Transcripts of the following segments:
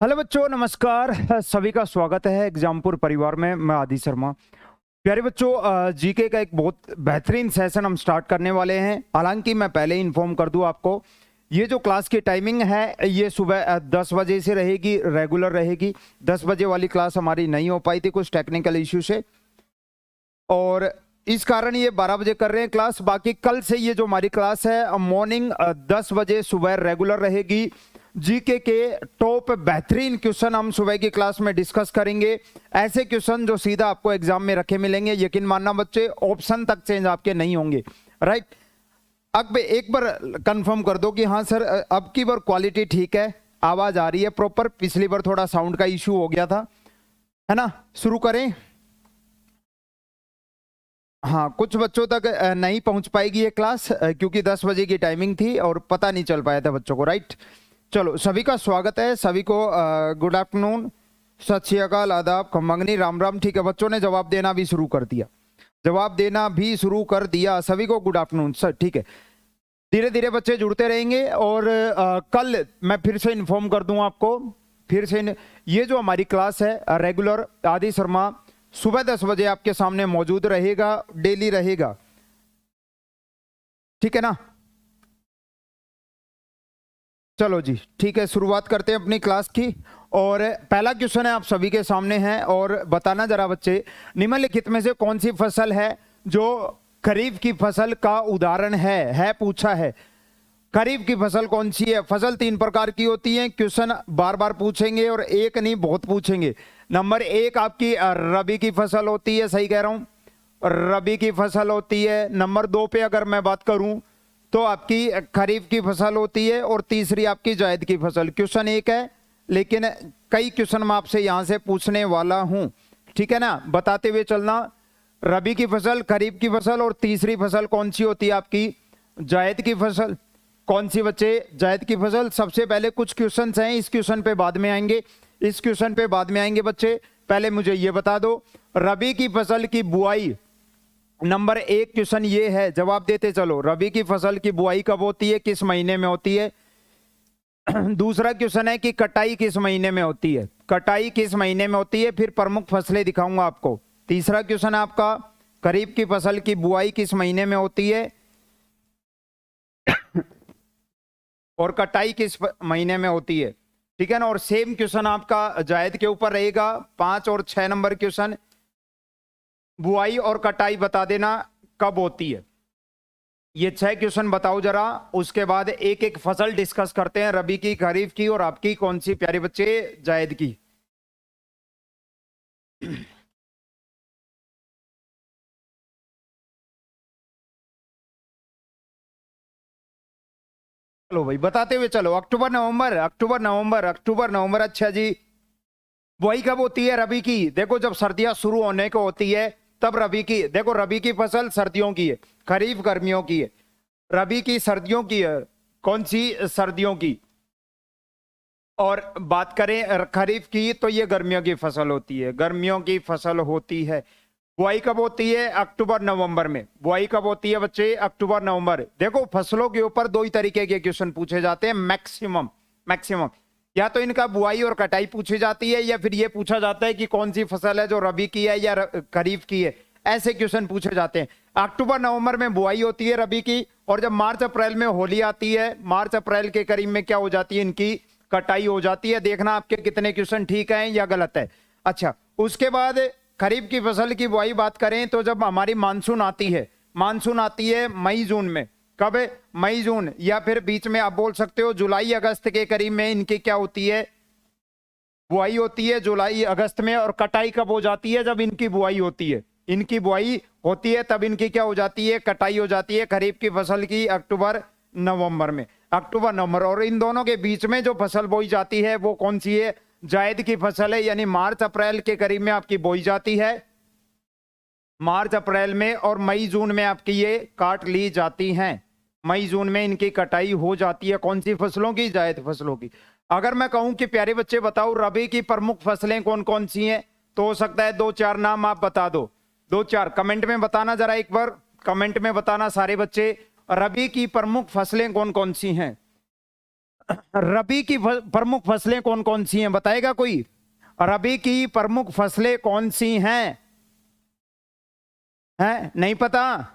Hello बच्चों, नमस्कार। सभी का स्वागत है एग्जामपुर परिवार में। मैं आदि शर्मा। प्यारे बच्चों, जीके का एक बहुत बेहतरीन सेशन हम स्टार्ट करने वाले हैं। हालांकि मैं पहले ही इन्फॉर्म कर दूं आपको, ये जो क्लास की टाइमिंग है ये सुबह 10 बजे से रहेगी, रेगुलर रहेगी। 10 बजे वाली क्लास हमारी नहीं हो पाई थी कुछ टेक्निकल इश्यू से, और इस कारण ये 12 बजे कर रहे हैं क्लास। बाकी कल से ये जो हमारी क्लास है मॉर्निंग 10 बजे सुबह रेगुलर रहेगी। जीके के टॉप बेहतरीन क्वेश्चन हम सुबह की क्लास में डिस्कस करेंगे। ऐसे क्वेश्चन जो सीधा आपको एग्जाम में रखे मिलेंगे। यकीन मानना बच्चे, ऑप्शन तक चेंज आपके नहीं होंगे। राइट, अब एक बार कंफर्म कर दो कि हाँ सर अब की बार क्वालिटी ठीक है, आवाज आ रही है प्रॉपर। पिछली बार थोड़ा साउंड का इश्यू हो गया था, है ना। शुरू करें। हाँ, कुछ बच्चों तक नहीं पहुंच पाएगी ये क्लास क्योंकि 10 बजे की टाइमिंग थी और पता नहीं चल पाया था बच्चों को। राइट, चलो सभी का स्वागत है। सभी को गुड आफ्टरनून, सत श्री अकाल, आदाब, खम्मंगनी, राम राम। ठीक है, बच्चों ने जवाब देना भी शुरू कर दिया, जवाब देना भी शुरू कर दिया। सभी को गुड आफ्टरनून सर। ठीक है, धीरे धीरे बच्चे जुड़ते रहेंगे। और कल मैं फिर से इन्फॉर्म कर दूं आपको, फिर से ये जो हमारी क्लास है रेगुलर आदि शर्मा सुबह 10 बजे आपके सामने मौजूद रहेगा, डेली रहेगा। ठीक है ना। चलो जी, ठीक है, शुरुआत करते हैं अपनी क्लास की। और पहला क्वेश्चन है आप सभी के सामने है, और बताना जरा बच्चे, निम्नलिखित में से कौन सी फसल है जो खरीफ की फसल का उदाहरण है पूछा है। खरीफ की फसल कौन सी है। फसल 3 प्रकार की होती है। क्वेश्चन बार बार पूछेंगे और एक नहीं बहुत पूछेंगे। नंबर 1 आपकी रबी की फसल होती है, सही कह रहा हूं, रबी की फसल होती है। नंबर 2 पे अगर मैं बात करूं तो आपकी खरीफ की फसल होती है, और तीसरी आपकी जायद की फसल। क्वेश्चन एक है लेकिन कई क्वेश्चन मैं आपसे यहां से पूछने वाला हूं, ठीक है ना। बताते हुए चलना, रबी की फसल, खरीफ की फसल, और तीसरी फसल कौन सी होती है आपकी, जायद की फसल। कौन सी बच्चे, जायद की फसल। सबसे पहले कुछ क्वेश्चन हैं, इस क्वेश्चन पे बाद में आएंगे, इस क्वेश्चन पे बाद में आएंगे बच्चे। पहले मुझे ये बता दो, रबी की फसल की बुआई, नंबर 1 क्वेश्चन ये है, जवाब देते चलो। रबी की फसल की बुआई कब होती है, किस महीने में होती है। दूसरा क्वेश्चन है कि कटाई किस महीने में होती है, कटाई किस महीने में होती है। फिर प्रमुख फसलें दिखाऊंगा आपको। तीसरा क्वेश्चन है आपका, खरीफ की फसल की बुआई किस महीने में होती है और कटाई किस महीने में होती है, ठीक है ना। और सेम क्वेश्चन आपका जायद के ऊपर रहेगा। 5 और 6 नंबर क्वेश्चन, बुआई और कटाई बता देना कब होती है। ये 6 क्वेश्चन बताओ जरा, उसके बाद एक एक फसल डिस्कस करते हैं, रबी की, खरीफ की, और आपकी कौन सी प्यारे बच्चे, जायद की। चलो भाई, बताते हुए चलो। अक्टूबर नवंबर, अक्टूबर नवंबर, अक्टूबर नवंबर। अच्छा जी, बुआई कब होती है रबी की। देखो जब सर्दियां शुरू होने को होती है तब रबी की। देखो रबी की फसल सर्दियों की है, खरीफ गर्मियों की है, रबी की सर्दियों की है। कौन सी, सर्दियों की। और बात करें खरीफ की तो ये गर्मियों की फसल होती है, गर्मियों की फसल होती है। बुआई कब होती है, अक्टूबर नवंबर में। बुआई कब होती है बच्चे, अक्टूबर नवंबर। देखो फसलों के ऊपर 2 ही तरीके के क्वेश्चन पूछे जाते हैं मैक्सिमम, मैक्सिमम। या तो इनका बुआई और कटाई पूछी जाती है, या फिर ये पूछा जाता है कि कौन सी फसल है जो रबी की है या खरीफ की है। ऐसे क्वेश्चन पूछे जाते हैं। अक्टूबर नवंबर में बुआई होती है रबी की, और जब मार्च अप्रैल में होली आती है, मार्च अप्रैल के करीब में क्या हो जाती है, इनकी कटाई हो जाती है। देखना आपके कितने क्वेश्चन ठीक हैं या गलत है। अच्छा, उसके बाद खरीफ की फसल की बुआई बात करें तो जब हमारी मानसून आती है, मानसून आती है मई जून में। कब है, मई जून, या फिर बीच में आप बोल सकते हो जुलाई अगस्त के करीब में इनकी क्या होती है, बुआई होती है, जुलाई अगस्त में। और कटाई कब हो जाती है, जब इनकी बुआई होती है, इनकी बुआई होती है तब इनकी क्या हो जाती है, कटाई हो जाती है खरीफ की फसल की, अक्टूबर नवंबर में। अक्टूबर नवंबर, और इन दोनों के बीच में जो फसल बोई जाती है वो कौन सी है, जायद की फसल है। यानी मार्च अप्रैल के करीब में आपकी बोई जाती है, मार्च अप्रैल में, और मई जून में आपकी ये काट ली जाती हैं। मई जून में इनकी कटाई हो जाती है। कौन सी फसलों की, जायद फसलों की। अगर मैं कहूं कि प्यारे बच्चे बताओ रबी की प्रमुख फसलें कौन कौन सी हैं, तो हो सकता है 2-4 नाम आप बता दो। 2-4 कमेंट में बताना जरा, एक बार कमेंट में बताना सारे बच्चे, रबी की प्रमुख फसलें कौन कौन सी हैं। रबी की प्रमुख फसलें कौन कौन सी हैं, बताएगा कोई? रबी की प्रमुख फसलें कौन सी हैं? हैं, नहीं पता?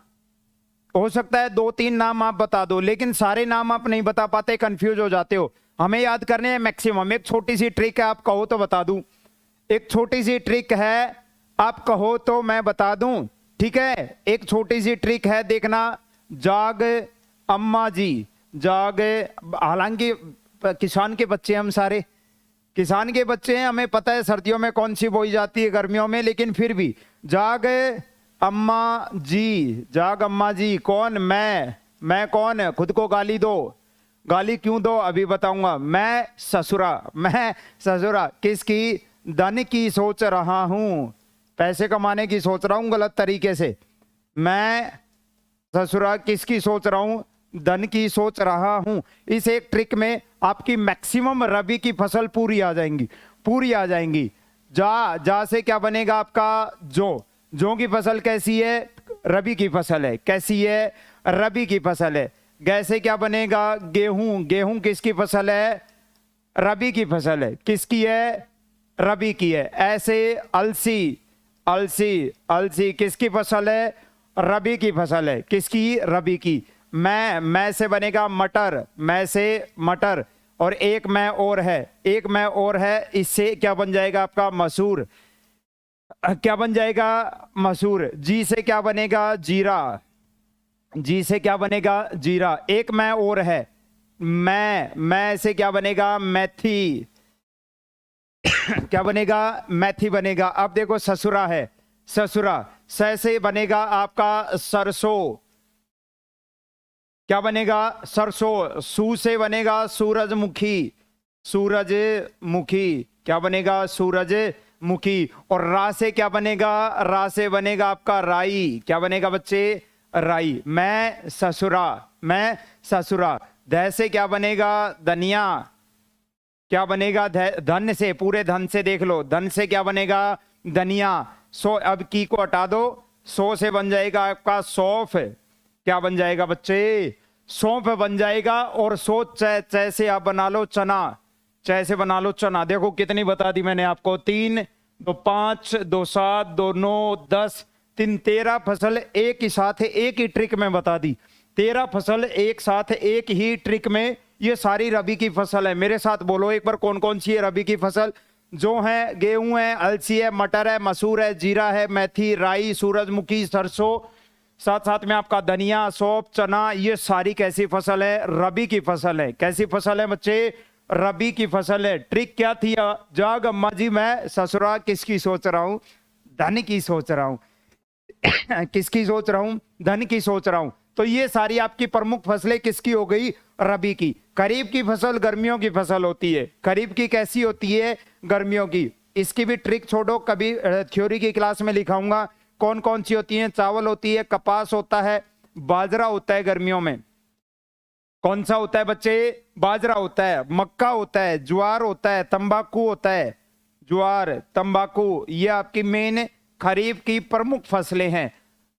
हो सकता है 2-3 नाम आप बता दो, लेकिन सारे नाम आप नहीं बता पाते, कंफ्यूज हो जाते हो। हमें याद करने हैं मैक्सिमम। एक छोटी सी ट्रिक है, आप कहो तो बता दूं। एक छोटी सी ट्रिक है, आप कहो तो मैं बता दूं, ठीक है? एक छोटी सी ट्रिक है, देखना। जाग अम्मा जी, जाग। हालांकि किसान के बच्चे हम सारे, किसान के बच्चे हैं, हमें पता है सर्दियों में कौन सी बोई जाती है, गर्मियों में, लेकिन फिर भी जाग अम्मा जी, जाग अम्मा जी। कौन? मैं कौन? खुद को गाली दो। गाली क्यों दो, अभी बताऊंगा। मैं ससुरा किसकी? धन की सोच रहा हूं, पैसे कमाने की सोच रहा हूं गलत तरीके से। मैं ससुरा किसकी सोच रहा हूं? धन की सोच रहा हूं। इस एक ट्रिक में आपकी मैक्सिमम रबी की फसल पूरी आ जाएंगी, पूरी आ जाएंगी। जा से क्या बनेगा आपका? जो की फसल कैसी है? रबी की फसल है। कैसी है? रबी की फसल है। गै से क्या बनेगा? गेहूं किसकी फसल है? रबी की फसल है। किसकी है? रबी की है। ऐसे अलसी किसकी फसल है? रबी की फसल है। किसकी? रबी की। मैं से बनेगा मटर, मैं से मटर, और एक मैं और है, इससे क्या बन जाएगा आपका? मसूर। क्या बन जाएगा? मसूर। जी से क्या बनेगा? जीरा, जी से क्या बनेगा? जीरा। एक मैं और है, मैं से क्या बनेगा? मेथी। क्या बनेगा? मेथी बनेगा। अब देखो ससुरा है, ससुरा। स से बनेगा आपका सरसों। क्या बनेगा? सरसों। सू से बनेगा सूरजमुखी, सूरजमुखी। क्या बनेगा? सूरजमुखी। और रा से क्या बनेगा? रा से बनेगा आपका राई। क्या बनेगा बच्चे? राई। मैं ससुरा। ध से क्या बनेगा? धनिया। क्या बनेगा? धन से, पूरे धन से देख लो, धन से क्या बनेगा? धनिया। सो अब की को हटा दो, सो से बन जाएगा आपका सौंफ। क्या बन जाएगा बच्चे? सौंफ बन जाएगा। और सो च से आप बना लो चना, च से बना लो चना। देखो कितनी बता दी मैंने आपको, 3 2 5 2 7 2 9 10 3 13 फसल एक ही साथ, एक ही ट्रिक में बता दी। 13 फसल एक साथ एक ही ट्रिक में, ये सारी रबी की फसल है। मेरे साथ बोलो एक बार, कौन कौन सी है रबी की फसल? जो है गेहूं है, अलसी है, मटर है, मसूर है, जीरा है, मेथी, राई, सूरजमुखी, सरसों, साथ साथ में आपका धनिया, सौंफ, चना, ये सारी कैसी फसल है? रबी की फसल है। कैसी फसल है बच्चे? रबी की फसल है। ट्रिक क्या थी? जाग अम्मा जी, मैं ससुरा किसकी सोच रहा हूं? धन की सोच रहा हूं। किसकी सोच रहा हूं? धन की सोच रहा हूं। तो ये सारी आपकी प्रमुख फसलें किसकी हो गई? रबी की। खरीफ की फसल गर्मियों की फसल होती है। खरीफ की कैसी होती है? गर्मियों की। इसकी भी ट्रिक छोड़ो, कभी थ्योरी की क्लास में लिखाऊंगा कौन कौन सी होती है। चावल होती है, कपास होता है, बाजरा होता है गर्मियों में। कौन सा होता है बच्चे? बाजरा होता है, मक्का होता है, ज्वार होता है, तंबाकू होता है। ज्वार, तंबाकू, ये आपकी मेन खरीफ की प्रमुख फसलें हैं।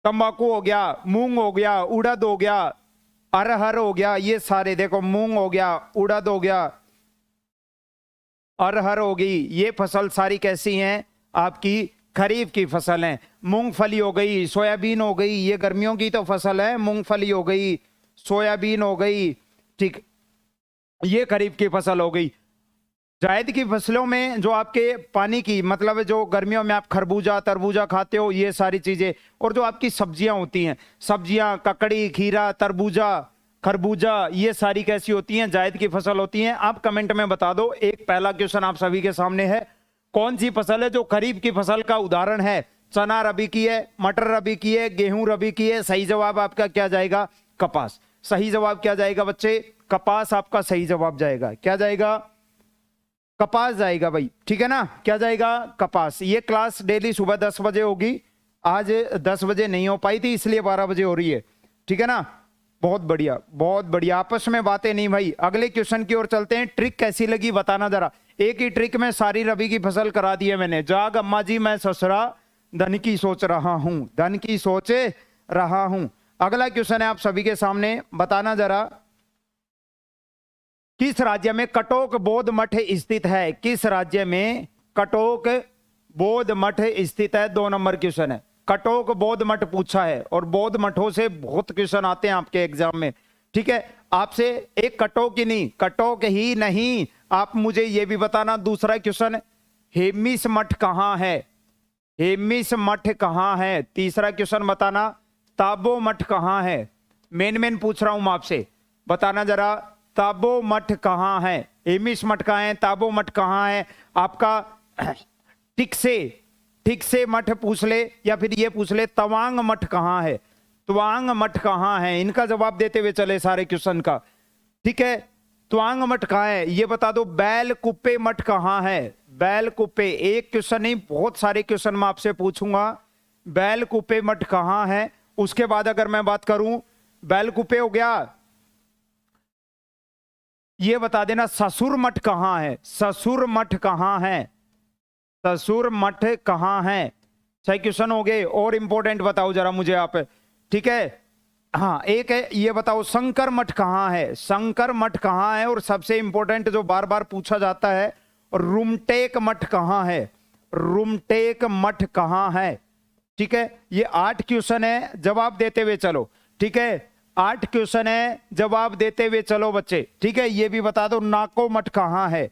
तंबाकू हो गया, मूंग हो गया, उड़द हो गया, अरहर हो गया, ये सारे देखो, मूंग हो गया, उड़द हो गया, अरहर हो गई, ये फसल सारी कैसी हैं? आपकी खरीफ की फसल है। मूंगफली हो गई, सोयाबीन हो गई, ये गर्मियों की तो फसल है। मूंगफली हो गई, सोयाबीन हो गई, ठीक, ये खरीफ की फसल हो गई। जायद की फसलों में जो आपके पानी की, मतलब जो गर्मियों में आप खरबूजा, तरबूजा खाते हो, ये सारी चीजें। और जो आपकी सब्जियां होती हैं, सब्जियां, ककड़ी, खीरा, तरबूजा, खरबूजा, ये सारी कैसी होती हैं? जायद की फसल होती हैं। आप कमेंट में बता दो। एक पहला क्वेश्चन आप सभी के सामने है, कौन सी फसल है जो खरीफ की फसल का उदाहरण है? चना रबी की है, मटर रबी की है, गेहूं रबी की है। सही जवाब आपका क्या जाएगा? कपास। सही जवाब क्या जाएगा बच्चे? कपास आपका सही जवाब जाएगा। क्या जाएगा? कपास जाएगा भाई, ठीक है ना? क्या जाएगा? कपास। ये क्लास डेली सुबह 10 बजे होगी। आज 10 बजे नहीं हो पाई थी, इसलिए 12 बजे हो रही है, ठीक है ना? बहुत बढ़िया, बहुत बढ़िया। आपस में बातें नहीं भाई। अगले क्वेश्चन की ओर चलते हैं। ट्रिक कैसी लगी बताना जरा। एक ही ट्रिक में सारी रबी की फसल करा दी है मैंने। जाग अम्मा जी, मैं ससुरा धन की सोच रहा हूं, धन की सोच रहा हूं। अगला क्वेश्चन है आप सभी के सामने, बताना जरा किस राज्य में कटोक बौद्ध मठ स्थित है? किस राज्य में कटोक बौद्ध मठ स्थित है? 2 नंबर क्वेश्चन है। कटोक बौद्ध मठ पूछा है और बौद्ध मठों से बहुत क्वेश्चन आते हैं आपके एग्जाम में। ठीक है, आपसे एक कटोक ही नहीं, कटोक ही नहीं, आप मुझे यह भी बताना। दूसरा क्वेश्चन, हेमिस मठ कहां है? हेमिस मठ कहां है? तीसरा क्वेश्चन बताना, ताबो मठ कहां है? मेन पूछ रहा हूं मैं आपसे, बताना जरा, ताबो मठ कहां है? हेमिस मठ कहां है? ताबो मठ कहां है? आपका ठीक से मठ पूछ ले या फिर ये पूछ ले तवांग मठ कहां है? त्वांग मठ कहां है? इनका जवाब देते हुए चले सारे क्वेश्चन का। ठीक है, त्वांग मठ कहां है ये बता दो। बैल कुप्पे मठ कहां है? बैल कुप्पे, एक क्वेश्चन नहीं बहुत सारे क्वेश्चन मैं आपसे पूछूंगा। बैल कुप्पे मठ कहां है? उसके बाद अगर मैं बात करूं, बैल कुप्पे हो गया, ये बता देना ससुर मठ कहां है? ससुर मठ कहां है? ससुर मठ कहां है? 6 क्वेश्चन हो गए। और इंपॉर्टेंट बताओ जरा मुझे आप। ठीक है, हाँ एक है, ये बताओ शंकर मठ कहां है? शंकर मठ कहां है? और सबसे इंपॉर्टेंट जो बार बार पूछा जाता है, रुमटेक मठ कहां है? रुमटेक मठ कहां है? ठीक है, ये 8 क्वेश्चन है, जवाब देते हुए चलो। ठीक है, 8 क्वेश्चन है, जवाब देते हुए चलो बच्चे। ठीक है, ये भी बता दो नाको मठ कहां है?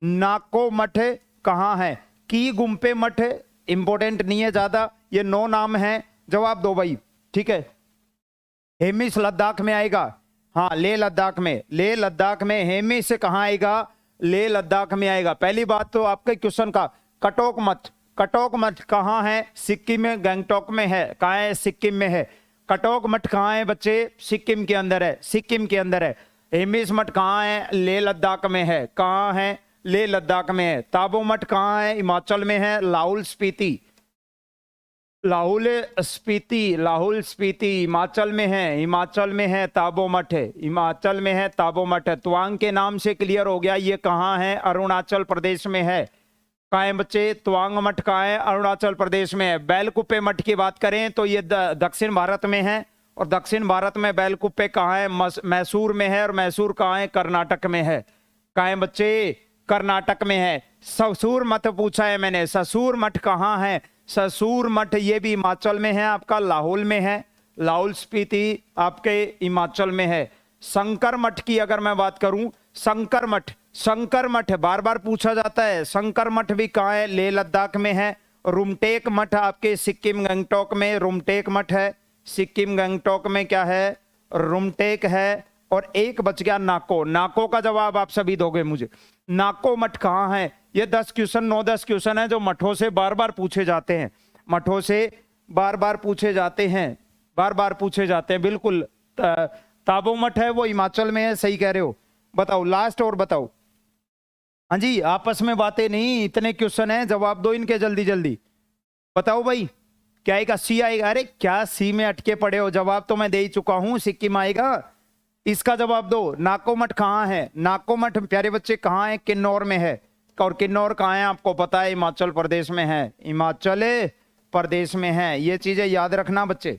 नाको मठ कहां है? की गुम्पे मठ इंपॉर्टेंट नहीं है ज्यादा, ये 9 नाम है, जवाब दो भाई। ठीक है, हेमिस लद्दाख में आएगा, हाँ लेह लद्दाख में, लेह लद्दाख में हेमिस कहां आएगा? लेह लद्दाख में आएगा। पहली बात तो आपके क्वेश्चन का, कटोक मठ, कटोक मठ कहां है? सिक्किम में, गंगटोक में है। कहां है? सिक्किम में है। कटोक मठ कहां है बच्चे? सिक्किम के अंदर है, सिक्किम के अंदर है। हेमिस मठ कहां है? लेह लद्दाख में है। कहां है? लेह लद्दाख में है। ताबो मठ कहां है? हिमाचल में है, लाहौल स्पीति, लाहौल स्पीति, लाहौल स्पीति हिमाचल में है, हिमाचल में है ताबो मठ है, हिमाचल में है ताबो मठ है। त्वांग के नाम से क्लियर हो गया, ये कहां है? अरुणाचल प्रदेश में है। कहां है बच्चे? त्वांग मठ कहां है? अरुणाचल प्रदेश में है। बैलकुप्पे मठ की बात करें तो ये दक्षिण भारत में है, और दक्षिण भारत में बैलकुप्पे कहां है? मैसूर में है, और मैसूर कहां है? कर्नाटक में है। कहां है बच्चे? कर्नाटक में है। ससुर मठ पूछा है मैंने, ससुर मठ कहां है? ससुर मठ ये भी हिमाचल में है, आपका लाहौल में है, लाहौल स्पीति आपके हिमाचल में है। शंकर मठ की अगर मैं बात करूं, शंकर मठ, शंकर मठ बार बार पूछा जाता है, शंकर मठ भी कहां है? लेह लद्दाख में है। रुमटेक मठ आपके सिक्किम गंगटोक में, रुमटेक मठ है सिक्किम गंगटोक में, क्या है? रुमटेक है। और एक बच गया नाको, नाको का जवाब आप सभी दोगे मुझे। नाको मठ कहां है? ये 10 क्वेश्चन, 9-10 क्वेश्चन है जो मठों से बार बार पूछे जाते हैं, मठों से बार बार पूछे जाते हैं, बार बार पूछे जाते हैं। बिल्कुल, ताबो मठ है वो हिमाचल में है, सही कह रहे हो। बताओ लास्ट और बताओ। हाँ जी, आपस में बातें नहीं, इतने क्वेश्चन है, जवाब दो इनके जल्दी जल्दी। बताओ भाई, क्या आएगा? सी आएगा? अरे क्या सी में अटके पड़े हो? जवाब तो मैं दे ही चुका हूं, सिक्किम आएगा। इसका जवाब दो। नाको मठ कहां है? नाको मठ प्यारे बच्चे कहां है? किन्नौर में है। और किन्नौर कहां है आपको पता है? हिमाचल प्रदेश में है, हिमाचल प्रदेश में है। ये चीजें याद रखना बच्चे,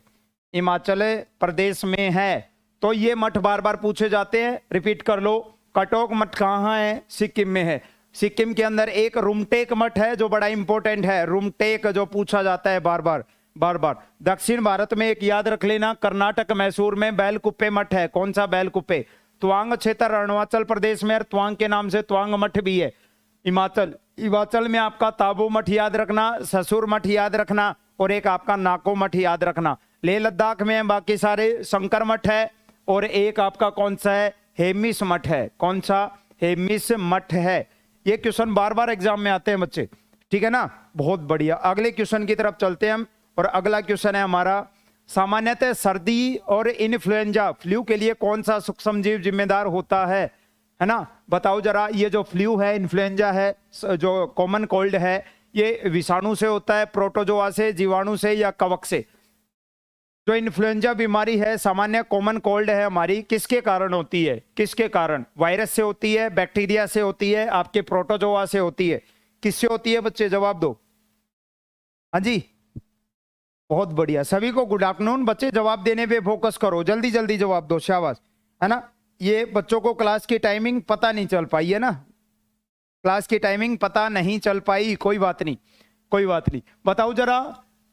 हिमाचल प्रदेश में है। तो ये मठ बार बार पूछे जाते हैं, रिपीट कर लो। कटोक मठ कहां है? सिक्किम में है। सिक्किम के अंदर एक रुमटेक मठ है जो बड़ा इंपॉर्टेंट है, रुमटेक जो पूछा जाता है बार बार बार बार। दक्षिण भारत में एक याद रख लेना, कर्नाटक मैसूर में बैलकुप्पे मठ है। कौन सा? बैलकुप्पे। त्वांग क्षेत्र अरुणाचल प्रदेश में, त्वांग के नाम से त्वांग मठ भी है। हिमाचल, हिमाचल में आपका ताबो मठ याद रखना, ससुर मठ याद रखना, और एक आपका नाको मठ याद रखना। लेह लद्दाख में है बाकी सारे। शंकर मठ है, और एक आपका कौन सा है? हेमिस मठ है। कौन सा? हेमिस मठ है। ये क्वेश्चन बार बार एग्जाम में आते हैं बच्चे, ठीक है ना? बहुत बढ़िया, अगले क्वेश्चन की तरफ चलते हैं हम। और अगला क्वेश्चन है हमारा, सामान्यतः सर्दी और इन्फ्लुएंजा फ्लू के लिए कौन सा सूक्ष्म जीव जिम्मेदार होता है ना? बताओ जरा। ये जो फ्लू है, इन्फ्लुएंजा है, जो कॉमन कोल्ड है, ये विषाणु से होता है, प्रोटोजोआ से, जीवाणु से, या कवक से? जो इन्फ्लुएंजा बीमारी है, सामान्य कॉमन कोल्ड है हमारी, किसके कारण होती है? किसके कारण? वायरस से होती है, बैक्टीरिया से होती है, आपके प्रोटोजोआ से होती है? किससे होती है बच्चे? जवाब दो। हाँ जी, बहुत बढ़िया, सभी को गुड आफ्टरनून। बच्चे जवाब देने पे फोकस करो, जल्दी जल्दी जवाब दो, शाबाश, है ना? ये बच्चों को क्लास की टाइमिंग पता नहीं चल पाई है ना, क्लास की टाइमिंग पता नहीं चल पाई, कोई बात नहीं, कोई बात नहीं। बताओ जरा,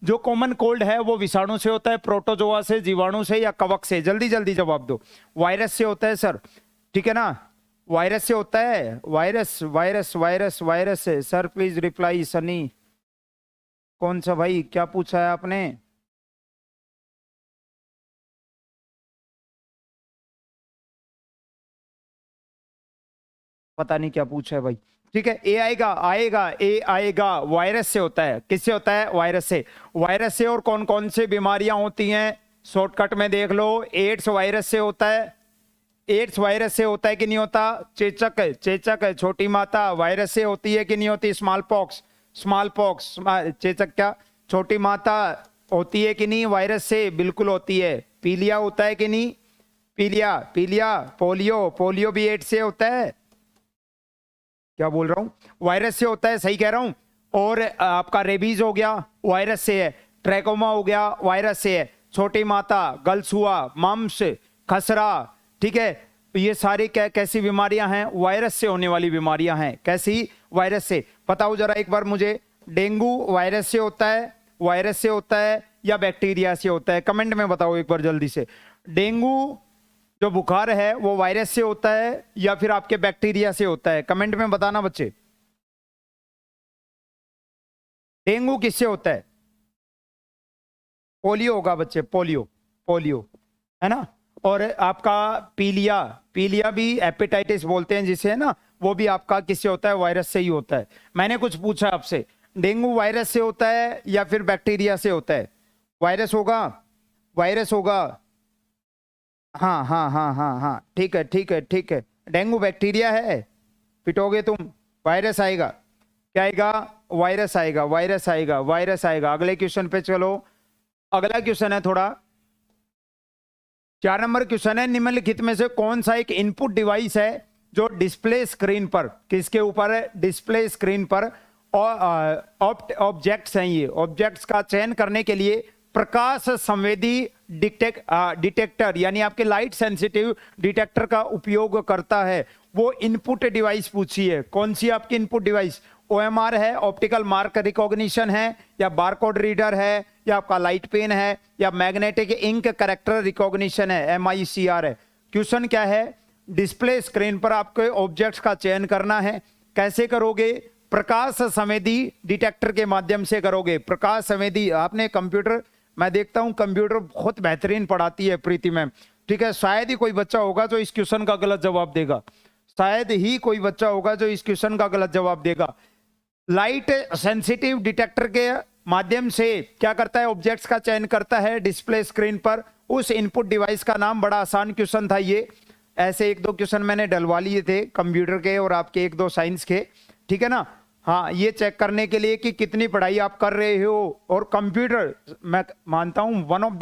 जो कॉमन कोल्ड है वो विषाणु से होता है, प्रोटोजोआ से, जीवाणु से, या कवक से? जल्दी जल्दी जवाब दो। वायरस से होता है सर, ठीक है ना, वायरस से होता है, वायरस वायरस वायरस वायरस से। Sir please reply Sunny. कौन सा भाई, क्या पूछा है आपने? पता नहीं क्या पूछा है भाई। ठीक है, ए आएगा, आएगा, ए आएगा। वायरस से होता है, किससे होता है? वायरस से। वायरस से और कौन कौन सी बीमारियां होती हैं? शॉर्टकट में देख लो, एड्स वायरस से होता है। एड्स वायरस से होता है कि नहीं होता? चेचक, चेचक छोटी माता वायरस से होती है कि नहीं होती? स्मॉल पॉक्स, स्मॉल पॉक्स, चेचक क्या, छोटी माता होती है कि नहीं वायरस से? बिल्कुल होती है। पीलिया होता है कि नहीं? पीलिया, पीलिया, पोलियो, पोलियो भी एड्स से होता है। क्या बोल रहा हूं? वायरस से होता है, सही कह रहा हूं। और आपका रेबीज हो गया, वायरस से है। ट्रैकोमा हो गया, वायरस से है। छोटी माता, गलसुआ, मम्स, खसरा, ठीक है, ये सारी कैसी बीमारियां हैं? वायरस से होने वाली बीमारियां हैं। कैसी? वायरस से। बताओ जरा एक बार मुझे, डेंगू वायरस से होता है, वायरस से होता है या बैक्टीरिया से होता है? कमेंट में बताओ एक बार जल्दी से। डेंगू जो बुखार है वो वायरस से होता है या फिर आपके बैक्टीरिया से होता है? कमेंट में बताना बच्चे। डेंगू किससे होता है? पोलियो होगा बच्चे, पोलियो, पोलियो, है ना। और आपका पीलिया, पीलिया भी हेपेटाइटिस बोलते हैं जिसे, है ना, वो भी आपका किससे होता है? वायरस से ही होता है। मैंने कुछ पूछा आपसे, डेंगू वायरस से होता है या फिर बैक्टीरिया से होता है? वायरस होगा, वायरस होगा। हाँ हाँ हाँ हाँ हाँ, ठीक है ठीक है ठीक है। डेंगू बैक्टीरिया है, पिटोगे तुम, वायरस आएगा। क्या आएगा? वायरस आएगा, वायरस आएगा, वायरस आएगा। अगले क्वेश्चन पे चलो। अगला क्वेश्चन है थोड़ा, 4 नंबर क्वेश्चन है, निम्नलिखित में से कौन सा एक इनपुट डिवाइस है जो डिस्प्ले स्क्रीन पर, किसके ऊपर है? डिस्प्ले स्क्रीन पर ऑब्जेक्ट्स हैं, ये ऑब्जेक्ट्स का चयन करने के लिए प्रकाश संवेदी डिटेक्टर यानी आपके लाइट सेंसिटिव डिटेक्टर का उपयोग करता है। वो इनपुट डिवाइस पूछी है, कौन सी आपकी इनपुट डिवाइस? ओएमआर है, ऑप्टिकल मार्क रिकॉग्निशन है, या बारकोड रीडर है, या आपका लाइट पेन है, या मैग्नेटिक इंक कैरेक्टर रिकॉग्निशन है, MICR है। क्वेश्चन क्या है? डिस्प्ले स्क्रीन पर आपके ऑब्जेक्ट्स का चयन करना है। कैसे करोगे? प्रकाश संवेदी डिटेक्टर के माध्यम से करोगे। प्रकाश संवेदी, आपने कंप्यूटर, मैं देखता हूं कंप्यूटर बहुत बेहतरीन पढ़ाती है प्रीति मैम, ठीक है। शायद ही कोई बच्चा होगा जो इस क्वेश्चन का गलत जवाब देगा, शायद ही कोई बच्चा होगा जो इस क्वेश्चन का गलत जवाब देगा। लाइट सेंसिटिव डिटेक्टर के माध्यम से क्या करता है? ऑब्जेक्ट्स का चयन करता है डिस्प्ले स्क्रीन पर। उस इनपुट डिवाइस का नाम, बड़ा आसान क्वेश्चन था ये, ऐसे 1-2 क्वेश्चन मैंने डलवा लिए थे कंप्यूटर के और आपके 1-2 साइंस के, ठीक है ना। हाँ, ये चेक करने के लिए कि कितनी पढ़ाई आप कर रहे हो। और कंप्यूटर मैं मानता हूं one of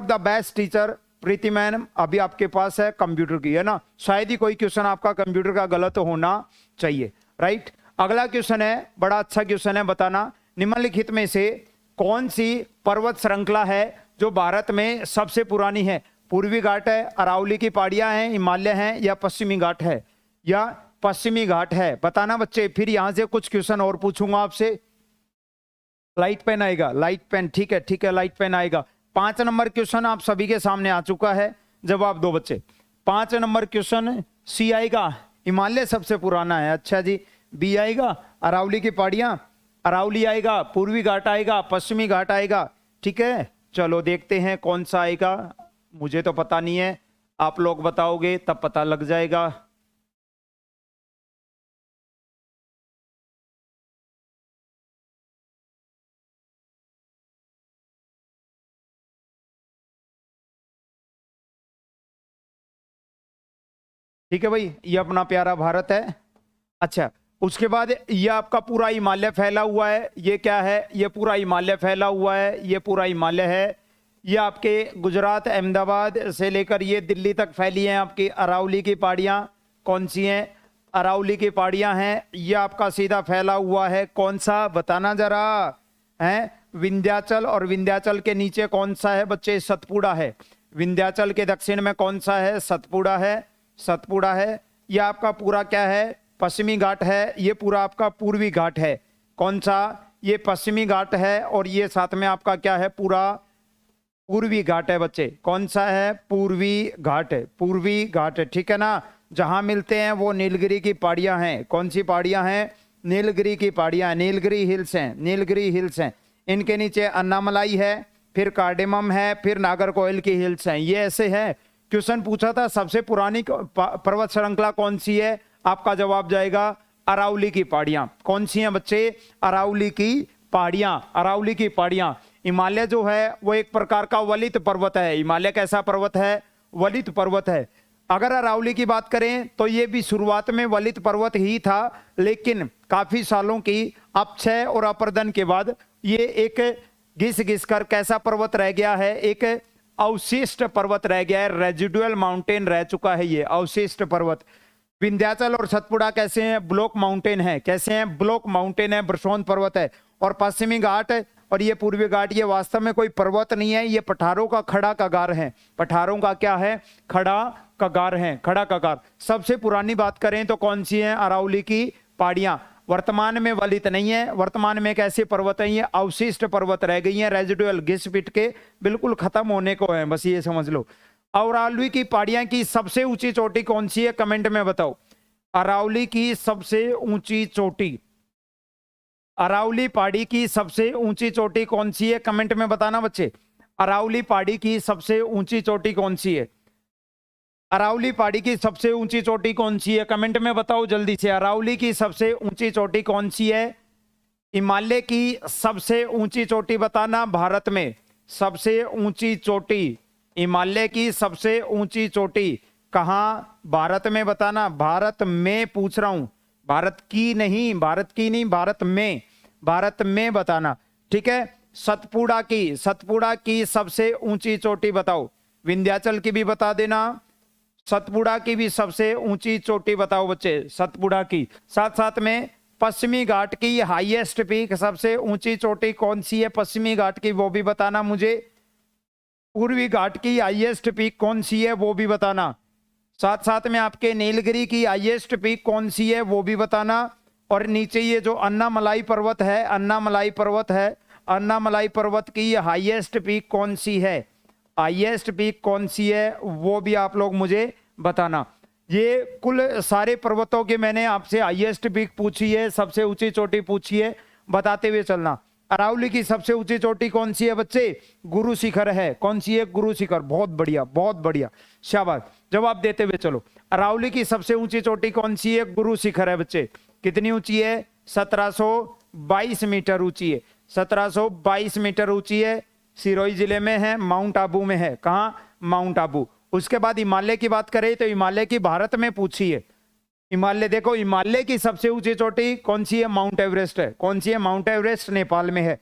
the best teacher Preeti ma'am अभी आपके पास है कंप्यूटर की, है ना। शायद ही कोई क्वेश्चन आपका कंप्यूटर का गलत होना चाहिए, राइट। अगला क्वेश्चन है, बड़ा अच्छा क्वेश्चन है, बताना निम्नलिखित में से कौन सी पर्वत श्रृंखला है जो भारत में सबसे पुरानी है? पूर्वी घाट है, अरावली की पहाड़ियां हैं, हिमालय हैं, या पश्चिमी घाट है? या पश्चिमी घाट है, बताना बच्चे। फिर यहां से कुछ क्वेश्चन और पूछूंगा आपसे। लाइट पेन आएगा, लाइट पेन, ठीक है ठीक है, लाइट पेन आएगा। 5 नंबर क्वेश्चन आप सभी के सामने आ चुका है, जवाब दो बच्चे। 5 नंबर क्वेश्चन, सी आएगा, हिमालय सबसे पुराना है, अच्छा जी। बी आएगा, अरावली की पहाड़ियां, अरावली आएगा, पूर्वी घाट आएगा, पश्चिमी घाट आएगा, ठीक है। चलो देखते हैं कौन सा आएगा, मुझे तो पता नहीं है, आप लोग बताओगे तब पता लग जाएगा। ठीक है भाई, ये अपना प्यारा भारत है। अच्छा, उसके बाद ये आपका पूरा हिमालय फैला हुआ है, ये क्या है? ये पूरा हिमालय फैला हुआ है, ये पूरा हिमालय है। ये आपके गुजरात, अहमदाबाद से लेकर ये दिल्ली तक फैली हैं आपकी अरावली की पहाड़ियाँ। कौन सी हैं? अरावली की पहाड़ियाँ हैं। ये आपका सीधा फैला हुआ है, कौन सा बताना जरा? है विंध्याचल, और विंध्याचल के नीचे कौन सा है बच्चे? सतपुड़ा है। विंध्याचल के दक्षिण में कौन सा है? सतपुड़ा है, सतपुड़ा है। यह आपका पूरा क्या है? पश्चिमी घाट है। ये पूरा आपका पूर्वी घाट है। कौन सा? ये पश्चिमी घाट है और ये साथ में आपका क्या है? पूरा पूर्वी घाट है बच्चे। कौन सा है? पूर्वी घाट है, पूर्वी घाट है, ठीक है ना। जहां मिलते हैं वो नीलगिरी की पहाड़ियां हैं। कौन सी पहाड़ियां हैं? नीलगिरी की पहाड़ियां, नीलगिरी हिल्स हैं, नीलगिरी हिल्स हैं। इनके नीचे अन्नामलाई है, फिर कार्डेमम है, फिर नागरकोइल की हिल्स हैं। ये ऐसे है। क्वेश्चन पूछा था सबसे पुरानी पर्वत श्रृंखला कौन सी है? आपका जवाब जाएगा अरावली की पहाड़ियां। कौन सी हैं बच्चे? अरावली की पहाड़ियां, अरावली की पहाड़ियां। हिमालय जो है वो एक प्रकार का वलित पर्वत है। हिमालय कैसा पर्वत है? वलित पर्वत है। अगर अरावली की बात करें तो ये भी शुरुआत में वलित पर्वत ही था, लेकिन काफी सालों की अपक्षय और अपर्दन के बाद ये एक घिस घिस कर कैसा पर्वत रह गया है? एक अवशिष्ट पर्वत रह गया है, रेजिडुअल माउंटेन रह चुका है ये अवशिष्ट पर्वत। विंध्याचल और सतपुड़ा कैसे हैं? ब्लॉक माउंटेन है। कैसे हैं? ब्लॉक माउंटेन है, ब्रशोन पर्वत है। और पश्चिमी घाट और ये पूर्वी घाट ये वास्तव में कोई पर्वत नहीं है, ये पठारों का खड़ा कगार है। पठारों का क्या है? खड़ा कगार है, खड़ा कगार। सबसे पुरानी बात करें तो कौन सी है? अरावली की पहाड़ियां। वर्तमान में वलित नहीं है, वर्तमान में कैसे पर्वत है? ये अवशिष्ट पर्वत रह गई हैं, रेजिडुअल, घिस पिट के बिल्कुल खत्म होने को है, बस ये समझ लो। अरावली की पहाड़ियां की सबसे ऊंची चोटी कौन सी है? कमेंट में बताओ। अरावली की सबसे ऊंची चोटी, अरावली पहाड़ी की सबसे ऊंची चोटी कौन सी है? कमेंट में बताना बच्चे। अरावली पहाड़ी की सबसे ऊंची चोटी कौन सी है? अरावली पहाड़ी की सबसे ऊंची चोटी कौन सी है? कमेंट में बताओ जल्दी से। अरावली की सबसे ऊंची चोटी कौन सी है? हिमालय की सबसे ऊंची चोटी बताना। भारत में सबसे ऊंची चोटी, हिमालय की सबसे ऊंची चोटी कहां? भारत में बताना। भारत में पूछ रहा हूं, भारत की नहीं, भारत की नहीं, भारत में, भारत में बताना, ठीक है। सतपुड़ा की, सतपुड़ा की सबसे ऊंची चोटी बताओ। विंध्याचल की भी बता देना, सतपुड़ा की भी सबसे ऊंची चोटी बताओ बच्चे, सतपुड़ा की। साथ साथ में पश्चिमी घाट की हाईएस्ट पीक, सबसे ऊंची चोटी कौन सी है पश्चिमी घाट की, वो भी बताना मुझे। पूर्वी घाट की हाईएस्ट पीक कौन सी है वो भी बताना। साथ साथ में आपके नीलगिरी की हाईएस्ट पीक कौन सी है वो भी बताना। और नीचे ये जो अन्नामलाई पर्वत है, अन्नामलाई पर्वत है, अन्नामलाई पर्वत की हाईएस्ट पीक कौन सी है, हाईएस्ट पीक कौन सी है वो भी आप लोग मुझे बताना। ये कुल सारे पर्वतों के मैंने आपसे हाईएस्ट पीक पूछी है, सबसे ऊंची चोटी पूछी है, बताते हुए चलना। अरावली की सबसे ऊंची चोटी कौन सी है बच्चे? गुरु शिखर है। कौन सी है? गुरु शिखर। बहुत बढ़िया, बहुत बढ़िया, शाबाश, जवाब देते हुए चलो। अरावली की सबसे ऊंची चोटी कौन सी है? गुरु शिखर है बच्चे। कितनी ऊंची है? 1722 मीटर ऊंची है, 1722 मीटर ऊंची है। सिरोही जिले में है, माउंट आबू में है। कहां? माउंट आबू। उसके बाद हिमालय की बात करें तो हिमालय की भारत में पूछी है। हिमालय देखो, हिमालय की सबसे ऊंची चोटी कौन सी है? माउंट एवरेस्ट है। कौन सी है? माउंट एवरेस्ट, नेपाल में है।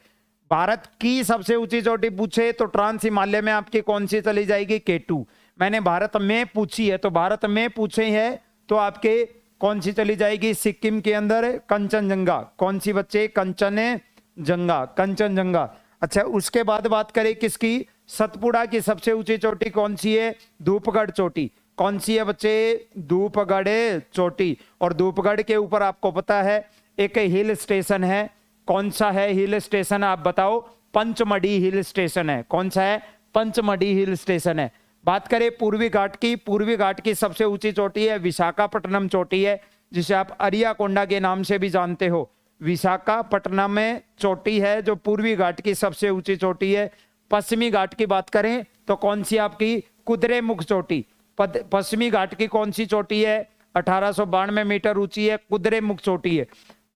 भारत की सबसे ऊंची चोटी पूछे तो ट्रांस हिमालय में आपकी कौन सी चली जाएगी? K2। मैंने भारत में पूछी है तो भारत में पूछे है तो आपके कौन सी चली जाएगी? सिक्किम के अंदर कंचनजंगा। कौन सी बच्चे? कंचनजंगा, कंचनजंगा। अच्छा, उसके बाद बात करें किसकी? सतपुड़ा की सबसे ऊंची चोटी कौन सी है? धूपगढ़ चोटी। कौन सी है बच्चे? धूपगढ़ चोटी। और धूपगढ़ के ऊपर आपको पता है एक हिल स्टेशन है। कौन सा है हिल स्टेशन आप बताओ? पंचमढ़ी हिल स्टेशन है। कौन सा है? पंचमढ़ी हिल स्टेशन है। बात करें पूर्वी घाट की, पूर्वी घाट की सबसे ऊंची चोटी है विशाखापट्टनम चोटी है, जिसे आप अरियाकोंडा के नाम से भी जानते हो। विशाखापट्टनम में चोटी है जो पूर्वी घाट की सबसे ऊंची चोटी है। पश्चिमी घाट की बात करें तो कौन सी आपकी? कुद्रेमुख चोटी। पश्चिमी घाट की कौन सी चोटी है? 1892 मीटर ऊंची है, कुद्रेमुख चोटी है।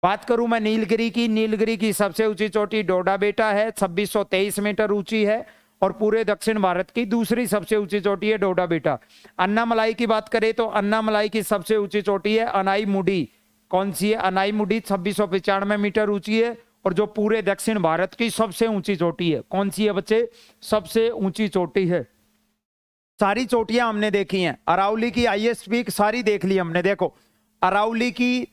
बात करूं मैं नीलगिरी की, नीलगिरी की सबसे ऊंची चोटी डोडा बेटा है, 2623 मीटर ऊंची है और पूरे दक्षिण भारत की दूसरी सबसे ऊंची चोटी है डोडा बेटा। अन्नामलाई की बात करें तो अन्नामलाई की सबसे ऊंची चोटी है अनाईमुडी। कौन सी है? अनाईमुडी 2695 मीटर ऊंची है और जो पूरे दक्षिण भारत की सबसे ऊंची चोटी है। कौन सी है बच्चे? सबसे ऊंची चोटी है। सारी चोटियां हमने देखी हैं। अरावली की हाईएस्ट पीक सारी देख ली हमने। देखो, अरावली की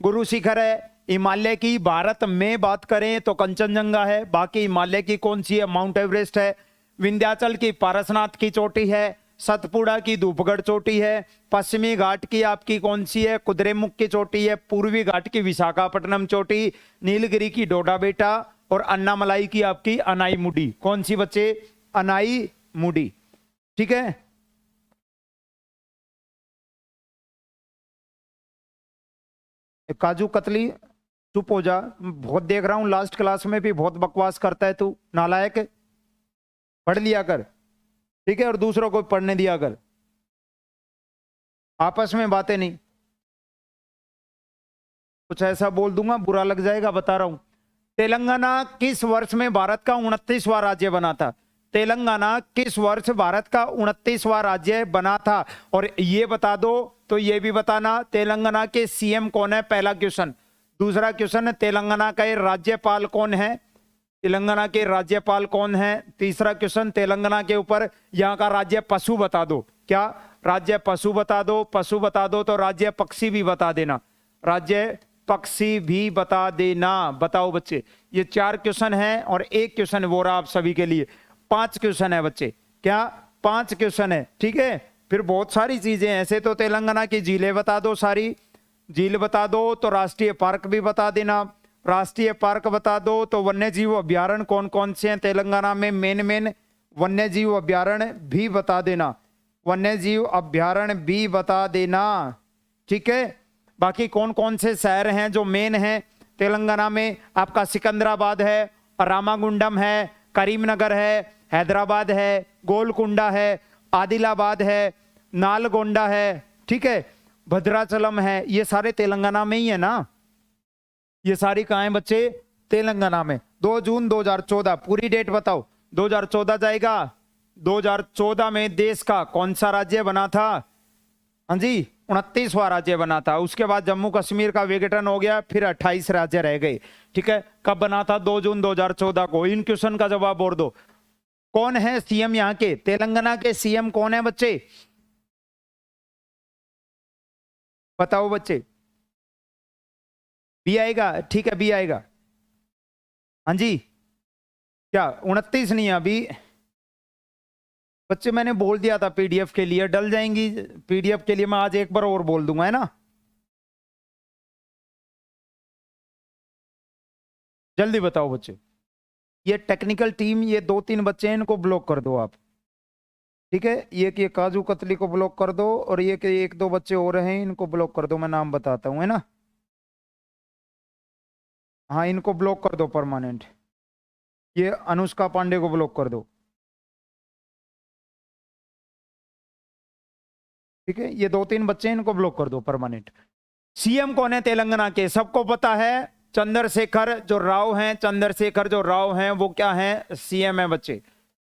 गुरु शिखर है। हिमालय की भारत में बात करें तो कंचनजंगा है। बाकी हिमालय की कौन सी है? माउंट एवरेस्ट है। विंध्याचल की पारसनाथ की चोटी है, सतपुड़ा की धूपगढ़ चोटी है, पश्चिमी घाट की आपकी कौन सी है, कुद्रेमुख की चोटी है, पूर्वी घाट की विशाखापट्टनम चोटी, नीलगिरी की डोडा बेटा और अन्नामलाई की आपकी अनाई मुडी। कौन सी बच्चे? अनाई मुडी। ठीक है, काजू कतली चुप हो जा, बहुत देख रहा हूं लास्ट क्लास में भी बहुत बकवास करता है तू, नालायक। पढ़ लिया कर, ठीक है, और दूसरों को पढ़ने दिया कर, आपस में बातें नहीं। कुछ ऐसा बोल दूंगा बुरा लग जाएगा, बता रहा हूं। तेलंगाना किस वर्ष में भारत का 29वां राज्य बना था? तेलंगाना किस वर्ष भारत का 29वां राज्य बना था? और ये बता दो तो ये भी बताना तेलंगाना के सीएम कौन है, पहला क्वेश्चन। दूसरा क्वेश्चन, तेलंगाना का राज्यपाल कौन है? तेलंगाना के राज्यपाल कौन है? तीसरा क्वेश्चन, तेलंगाना के ऊपर यहाँ का राज्य पशु बता दो। क्या? राज्य पशु बता दो। पशु बता दो तो राज्य पक्षी भी बता देना, राज्य पक्षी भी बता देना। बताओ बच्चे, ये 4 क्वेश्चन है और 1 क्वेश्चन वो रहा आप सभी के लिए। 5 क्वेश्चन है बच्चे, क्या 5 क्वेश्चन है? ठीक है, फिर बहुत सारी चीजें ऐसे तो तेलंगाना की झीलें बता दो, सारी झील बता दो, तो राष्ट्रीय पार्क भी बता देना। राष्ट्रीय पार्क बता दो तो वन्य जीव अभ्यारण्य कौन कौन से हैं तेलंगाना में, मेन वन्य जीव अभ्यारण्य भी बता देना, वन्य जीव अभ्यारण्य भी बता देना। ठीक है, बाकी कौन कौन से शहर हैं जो मेन हैं तेलंगाना में? आपका सिकंदराबाद है, रामागुंडम है, करीमनगर है, हैदराबाद है, गोलकुंडा है, आदिलाबाद है, नालगोंडा है, ठीक है, भद्राचलम है। ये सारे तेलंगाना में ही है ना? ये सारी कहाँ हैं बच्चे? तेलंगाना में। 2 जून 2014 पूरी डेट बताओ। 2014 जाएगा। 2014 में देश का कौन सा राज्य बना था? हाँ जी, 29वां राज्य बना था। उसके बाद जम्मू कश्मीर का विघटन हो गया, फिर 28 राज्य रह गए। ठीक है, कब बना था? 2 जून 2014 को। इन क्वेश्चन का जवाब बोल दो। कौन है सीएम यहाँ के? तेलंगाना के सीएम कौन है बच्चे? बताओ बच्चे। बी आएगा? ठीक है, बी आएगा। हाँ जी, क्या 29 नहीं है अभी बच्चे? मैंने बोल दिया था पीडीएफ के लिए डल जाएंगी, पीडीएफ के लिए मैं आज एक बार और बोल दूंगा, है ना? जल्दी बताओ बच्चे। ये टेक्निकल टीम, ये 2-3 बच्चे हैं, इनको ब्लॉक कर दो आप। ठीक है, ये काजू कतली को ब्लॉक कर दो, और ये कि 1-2 बच्चे और हैं, इनको ब्लॉक कर दो। मैं नाम बताता हूं, है ना? हाँ, इनको ब्लॉक कर दो परमानेंट। ये अनुष्का पांडे को ब्लॉक कर दो। ठीक है, ये 2-3 बच्चे हैं, इनको ब्लॉक कर दो परमानेंट। सीएम कौन है तेलंगाना के? सबको पता है, चंद्रशेखर जो राव हैं, चंद्रशेखर जो राव हैं वो क्या है? सीएम है बच्चे।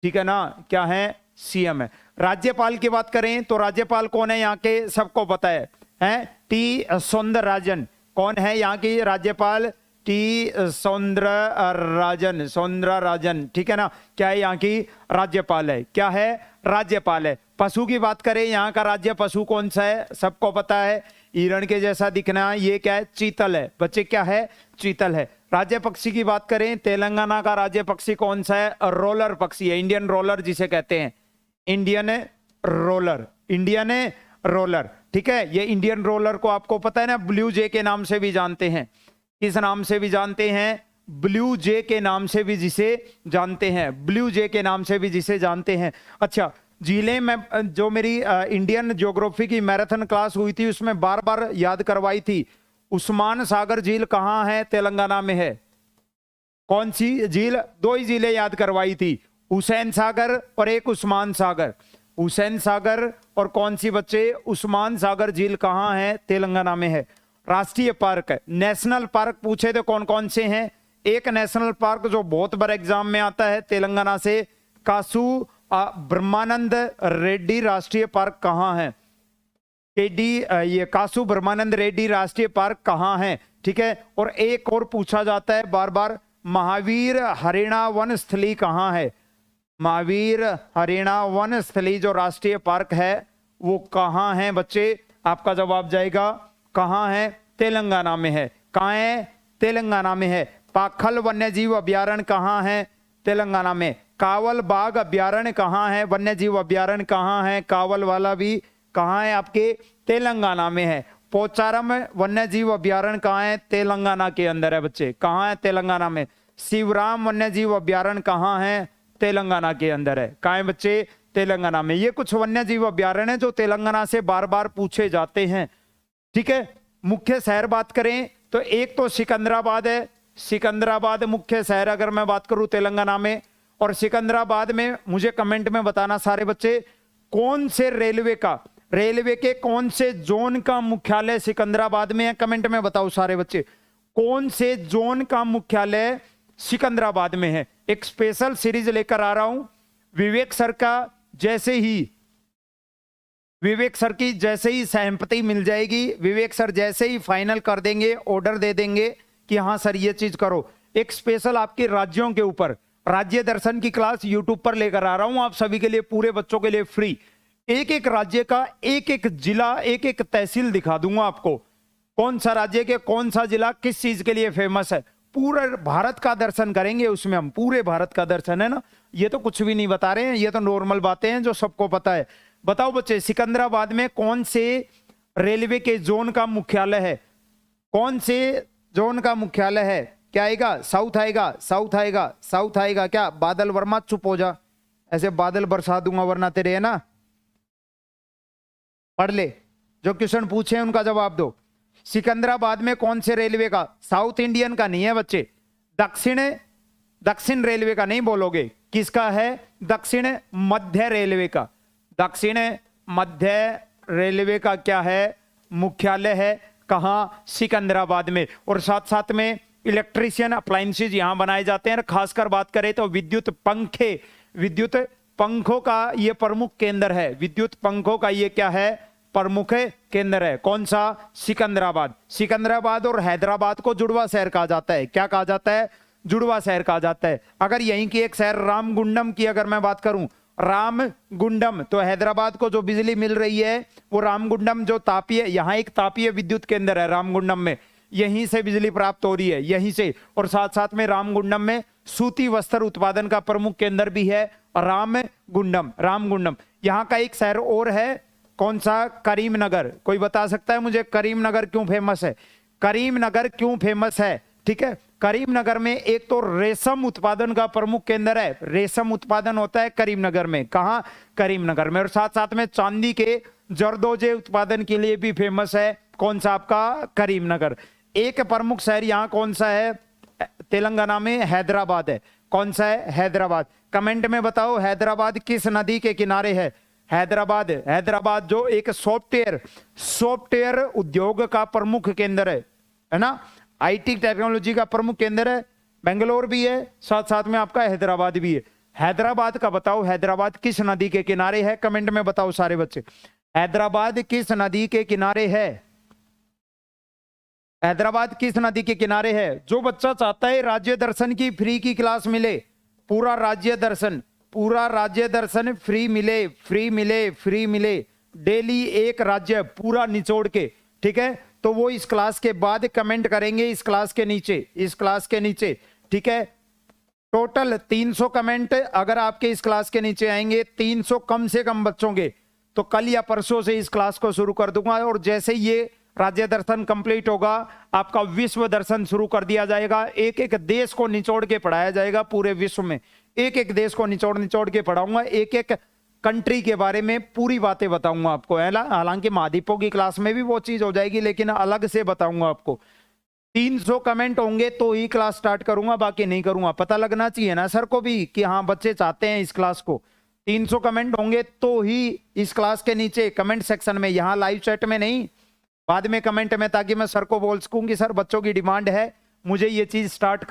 ठीक है ना, क्या है? सीएम है। राज्यपाल की बात करें तो राज्यपाल कौन है यहाँ के? सबको पता है टी सौंदरराजन। कौन है यहाँ की राज्यपाल? टी सौंदरराजन, सौंदरराजन। ठीक है ना, क्या है? यहाँ की राज्यपाल है। क्या है? राज्यपाल है। पशु की बात करें, यहाँ का राज्य पशु कौन सा है? सबको पता है, हिरण के जैसा दिखना, ये क्या है? चीतल है बच्चे। क्या है? चीतल है। राज्य पक्षी की बात करें, तेलंगाना का राज्य पक्षी कौन सा है? रोलर पक्षी है, इंडियन रोलर जिसे कहते हैं, इंडियन रोलर, इंडियन रोलर। ठीक है, ये इंडियन रोलर को आपको पता है ना, ब्लू जे के नाम से भी जानते हैं। किस नाम से भी जानते हैं? ब्लू जे के नाम से भी जिसे जानते हैं, ब्लू जे के नाम से भी जिसे जानते हैं। अच्छा, झीलें में जो मेरी इंडियन ज्योग्राफी की मैराथन क्लास हुई थी उसमें बार बार याद करवाई थी। उस्मान सागर झील कहाँ है? तेलंगाना में है। कौन सी झील? 2 ही झीलें याद करवाई थी, हुसैन सागर और एक उस्मान सागर। हुसैन सागर और कौन सी बच्चे? उस्मान सागर झील कहाँ है? तेलंगाना में है। राष्ट्रीय पार्क है, नेशनल पार्क पूछे तो कौन कौन से हैं? एक नेशनल पार्क जो बहुत बार एग्जाम में आता है तेलंगाना से, कासू ब्रह्मानंद रेड्डी राष्ट्रीय पार्क कहाँ है? ये कासू ब्रह्मानंद रेड्डी राष्ट्रीय पार्क कहाँ है? ठीक है, और एक और पूछा जाता है बार बार, महावीर हरिणा वन स्थली कहाँ है? महावीर हरिणा वन स्थली जो राष्ट्रीय पार्क है वो कहाँ है बच्चे? आपका जवाब जाएगा कहाँ है? तेलंगाना में है। कहाँ है? तेलंगाना में है। पाखल वन्य जीव अभ्यारण्य कहाँ है? तेलंगाना में। कावल बाघ अभ्यारण्य कहाँ है, वन्य जीव अभ्यारण्य कहाँ है, कावल वाला भी कहाँ है, आपके तेलंगाना में है। पोचारम वन्य जीव अभ्यारण्य कहाँ है, तेलंगाना के अंदर है बच्चे, कहाँ है, तेलंगाना में। शिवराम वन्य जीव अभ्यारण्य कहाँ है, तेलंगाना के अंदर है। कहाँ है बच्चे, तेलंगाना में। ये कुछ वन्य जीव अभ्यारण्य है जो तेलंगाना से बार बार पूछे जाते हैं, ठीक है। मुख्य शहर बात करें तो एक तो सिकंदराबाद है, सिकंदराबाद मुख्य शहर अगर मैं बात करूं तेलंगाना में। और सिकंदराबाद में मुझे कमेंट में बताना सारे बच्चे, कौन से रेलवे के कौन से जोन का मुख्यालय सिकंदराबाद में है, कमेंट में बताओ सारे बच्चे, कौन से जोन का मुख्यालय सिकंदराबाद में है। एक स्पेशल सीरीज लेकर आ रहा हूं, विवेक सर की जैसे ही सहमति मिल जाएगी, विवेक सर जैसे ही फाइनल कर देंगे, ऑर्डर दे देंगे कि हाँ सर ये चीज करो, एक स्पेशल आपके राज्यों के ऊपर राज्य दर्शन की क्लास यूट्यूब पर लेकर आ रहा हूं आप सभी के लिए, पूरे बच्चों के लिए फ्री। एक एक राज्य का एक एक जिला, एक एक तहसील दिखा दूंगा आपको, कौन सा राज्य के कौन सा जिला किस चीज के लिए फेमस है। पूरे भारत का दर्शन करेंगे उसमें हम, पूरे भारत का दर्शन है ना। ये तो कुछ भी नहीं बता रहे हैं, ये तो नॉर्मल बातें हैं जो सबको पता है। बताओ बच्चे, सिकंदराबाद में कौन से रेलवे के जोन का मुख्यालय है, कौन से जोन का मुख्यालय है। क्या आएगा, साउथ आएगा, साउथ आएगा, साउथ आएगा। क्या बादल वर्मा, चुप हो जा, ऐसे बादल बरसा दूंगा वरना तेरे, है ना। पढ़ ले, जो क्वेश्चन पूछे उनका जवाब दो। सिकंदराबाद में कौन से रेलवे का, साउथ इंडियन का नहीं है बच्चे, दक्षिण रेलवे का नहीं बोलोगे, किसका है, दक्षिण मध्य रेलवे का। दक्षिण मध्य रेलवे का क्या है, मुख्यालय है, कहां, सिकंदराबाद में। और साथ साथ में इलेक्ट्रिशियन अप्लायंसेज यहां बनाए जाते हैं। खासकर बात करें तो विद्युत पंखों का ये प्रमुख केंद्र है, विद्युत पंखों का ये क्या है, प्रमुख केंद्र है। कौन सा, सिकंदराबाद। सिकंदराबाद और हैदराबाद को जुड़वा शहर कहा जाता है। क्या कहा जाता है, जुड़वा शहर कहा जाता है। अगर यहीं की एक शहर रामगुंडम की अगर मैं बात करूं, रामगुंडम, तो हैदराबाद को जो बिजली मिल रही है वो रामगुंडम जो तापीय, यहां एक तापीय विद्युत केंद्र है रामगुंडम में, यहीं से बिजली प्राप्त हो रही है, यहीं से। और साथ साथ में रामगुंडम में सूती वस्त्र उत्पादन का प्रमुख केंद्र भी है, रामगुंडम। यहां का एक शहर और है, कौन सा, करीमनगर। कोई बता सकता है मुझे करीमनगर क्यों फेमस है, करीमनगर क्यों फेमस है, ठीक है। करीमनगर में एक तो रेशम उत्पादन का प्रमुख केंद्र है, रेशम उत्पादन होता है करीमनगर में, कहां, करीमनगर में। और साथ साथ में चांदी के जरदोजे उत्पादन के लिए भी फेमस है, कौन सा, आपका करीमनगर। एक प्रमुख शहर यहां कौन सा है, तेलंगाना में हैदराबाद है। कौन सा है, हैदराबाद। कमेंट में बताओ हैदराबाद किस नदी के किनारे है। हैदराबाद जो एक सॉफ्टवेयर उद्योग का प्रमुख केंद्र है ना, आईटी टेक्नोलॉजी का प्रमुख केंद्र है। बेंगलोर भी है, साथ साथ में आपका हैदराबाद भी है। हैदराबाद का बताओ, हैदराबाद किस नदी के किनारे है, कमेंट में बताओ सारे बच्चे, हैदराबाद किस नदी के किनारे है, हैदराबाद किस नदी के किनारे है। जो बच्चा चाहता है राज्य दर्शन की फ्री की क्लास मिले, पूरा राज्य दर्शन फ्री मिले, डेली एक राज्य पूरा निचोड़ के, ठीक है। तो वो इस क्लास के बाद कमेंट करेंगे, इस क्लास के नीचे, ठीक है। टोटल 300 कमेंट अगर आपके इस क्लास के नीचे आएंगे, 300 कम से कम बच्चों के, तो कल या परसों से इस क्लास को शुरू कर दूंगा। और जैसे ये राज्य दर्शन कंप्लीट होगा, आपका विश्व दर्शन शुरू कर दिया जाएगा। एक एक देश को निचोड़ के पढ़ाया जाएगा, पूरे विश्व में एक एक देश को निचोड़ के पढ़ाऊंगा, एक एक कंट्री के बारे में पूरी बातें बताऊंगा आपको। हालांकि महाद्वीपों की क्लास में भी वो चीज हो जाएगी, लेकिन अलग से बताऊंगा आपको। 300 कमेंट होंगे तो ही क्लास स्टार्ट करूंगा, बाकी नहीं करूंगा। पता लगना चाहिए ना सर को भी कि हाँ बच्चे चाहते हैं इस क्लास को। 300 कमेंट होंगे तो ही इस क्लास के नीचे कमेंट सेक्शन में, यहाँ लाइव चैट में नहीं, बाद में कमेंट में, ताकि मैं सर को बोल सकूं कि सर बच्चों की डिमांड है, मुझे ये चीज स्टार्ट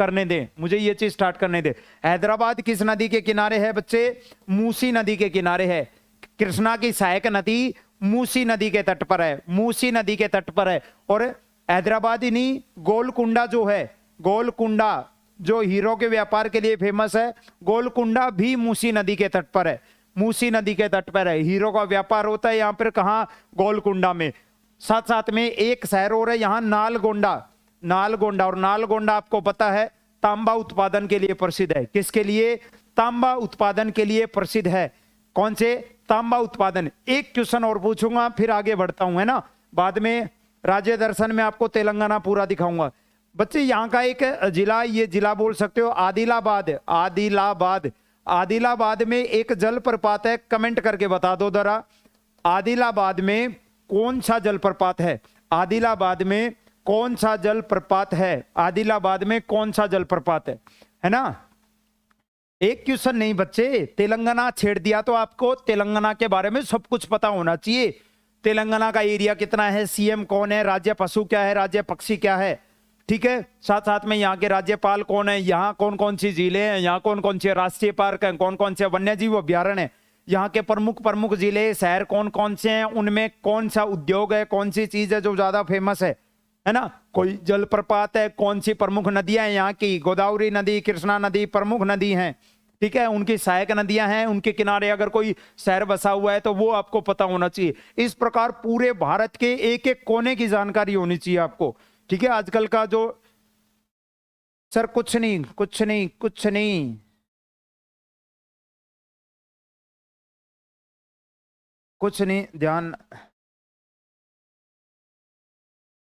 करने दे। हैदराबाद किस नदी के किनारे है बच्चे, मूसी नदी के किनारे है। कृष्णा की सहायक नदी मूसी नदी के तट पर है, और हैदराबाद ही नहीं, गोलकुंडा जो हीरो के व्यापार के लिए फेमस है, गोलकुंडा भी मूसी नदी के तट पर है। हीरो का व्यापार होता है यहाँ पर, कहाँ, गोलकुंडा में। साथ साथ में एक शहर और है यहाँ, नालगोंडा। और नालगोंडा आपको पता है तांबा उत्पादन के लिए प्रसिद्ध है। किसके लिए, तांबा उत्पादन के लिए प्रसिद्ध है? कौन से? तांबा उत्पादन। एक क्वेश्चन और पूछूंगा फिर आगे बढ़ता हूं, है ना। बाद में राज्य दर्शन में आपको तेलंगाना पूरा दिखाऊंगा। बच्चे यहाँ का एक जिला, ये जिला बोल सकते हो आदिलाबाद। आदिलाबाद, आदिलाबाद में एक जलप्रपात है, कमेंट करके बता दो जरा, आदिलाबाद में कौन सा जलप्रपात है? आदिलाबाद में कौन सा जलप्रपात है? आदिलाबाद में कौन सा जलप्रपात है ना। एक क्वेश्चन नहीं बच्चे, तेलंगाना छेड़ दिया तो आपको तेलंगाना के बारे में सब कुछ पता होना चाहिए। तेलंगाना का एरिया कितना है, सीएम कौन है, राज्य पशु क्या है, राज्य पक्षी क्या है, ठीक है। साथ साथ में यहाँ के राज्यपाल कौन है, यहाँ कौन कौन सी जिले हैं, यहाँ कौन कौन से राष्ट्रीय पार्क हैं, कौन कौन से वन्यजीव अभ्यारण्य है, यहाँ के प्रमुख प्रमुख जिले शहर कौन कौन से हैं, उनमें कौन सा उद्योग है, कौन सी चीज है जो ज्यादा फेमस है ना। कोई जलप्रपात है, कौन सी प्रमुख नदियां हैं यहाँ की, गोदावरी नदी, कृष्णा नदी प्रमुख नदी हैं, ठीक है। उनकी सहायक नदियां हैं, उनके किनारे अगर कोई शहर बसा हुआ है तो वो आपको पता होना चाहिए। इस प्रकार पूरे भारत के एक एक कोने की जानकारी होनी चाहिए आपको, ठीक है। आजकल का जो सर कुछ नहीं कुछ नहीं कुछ नहीं, कुछ नहीं, ध्यान।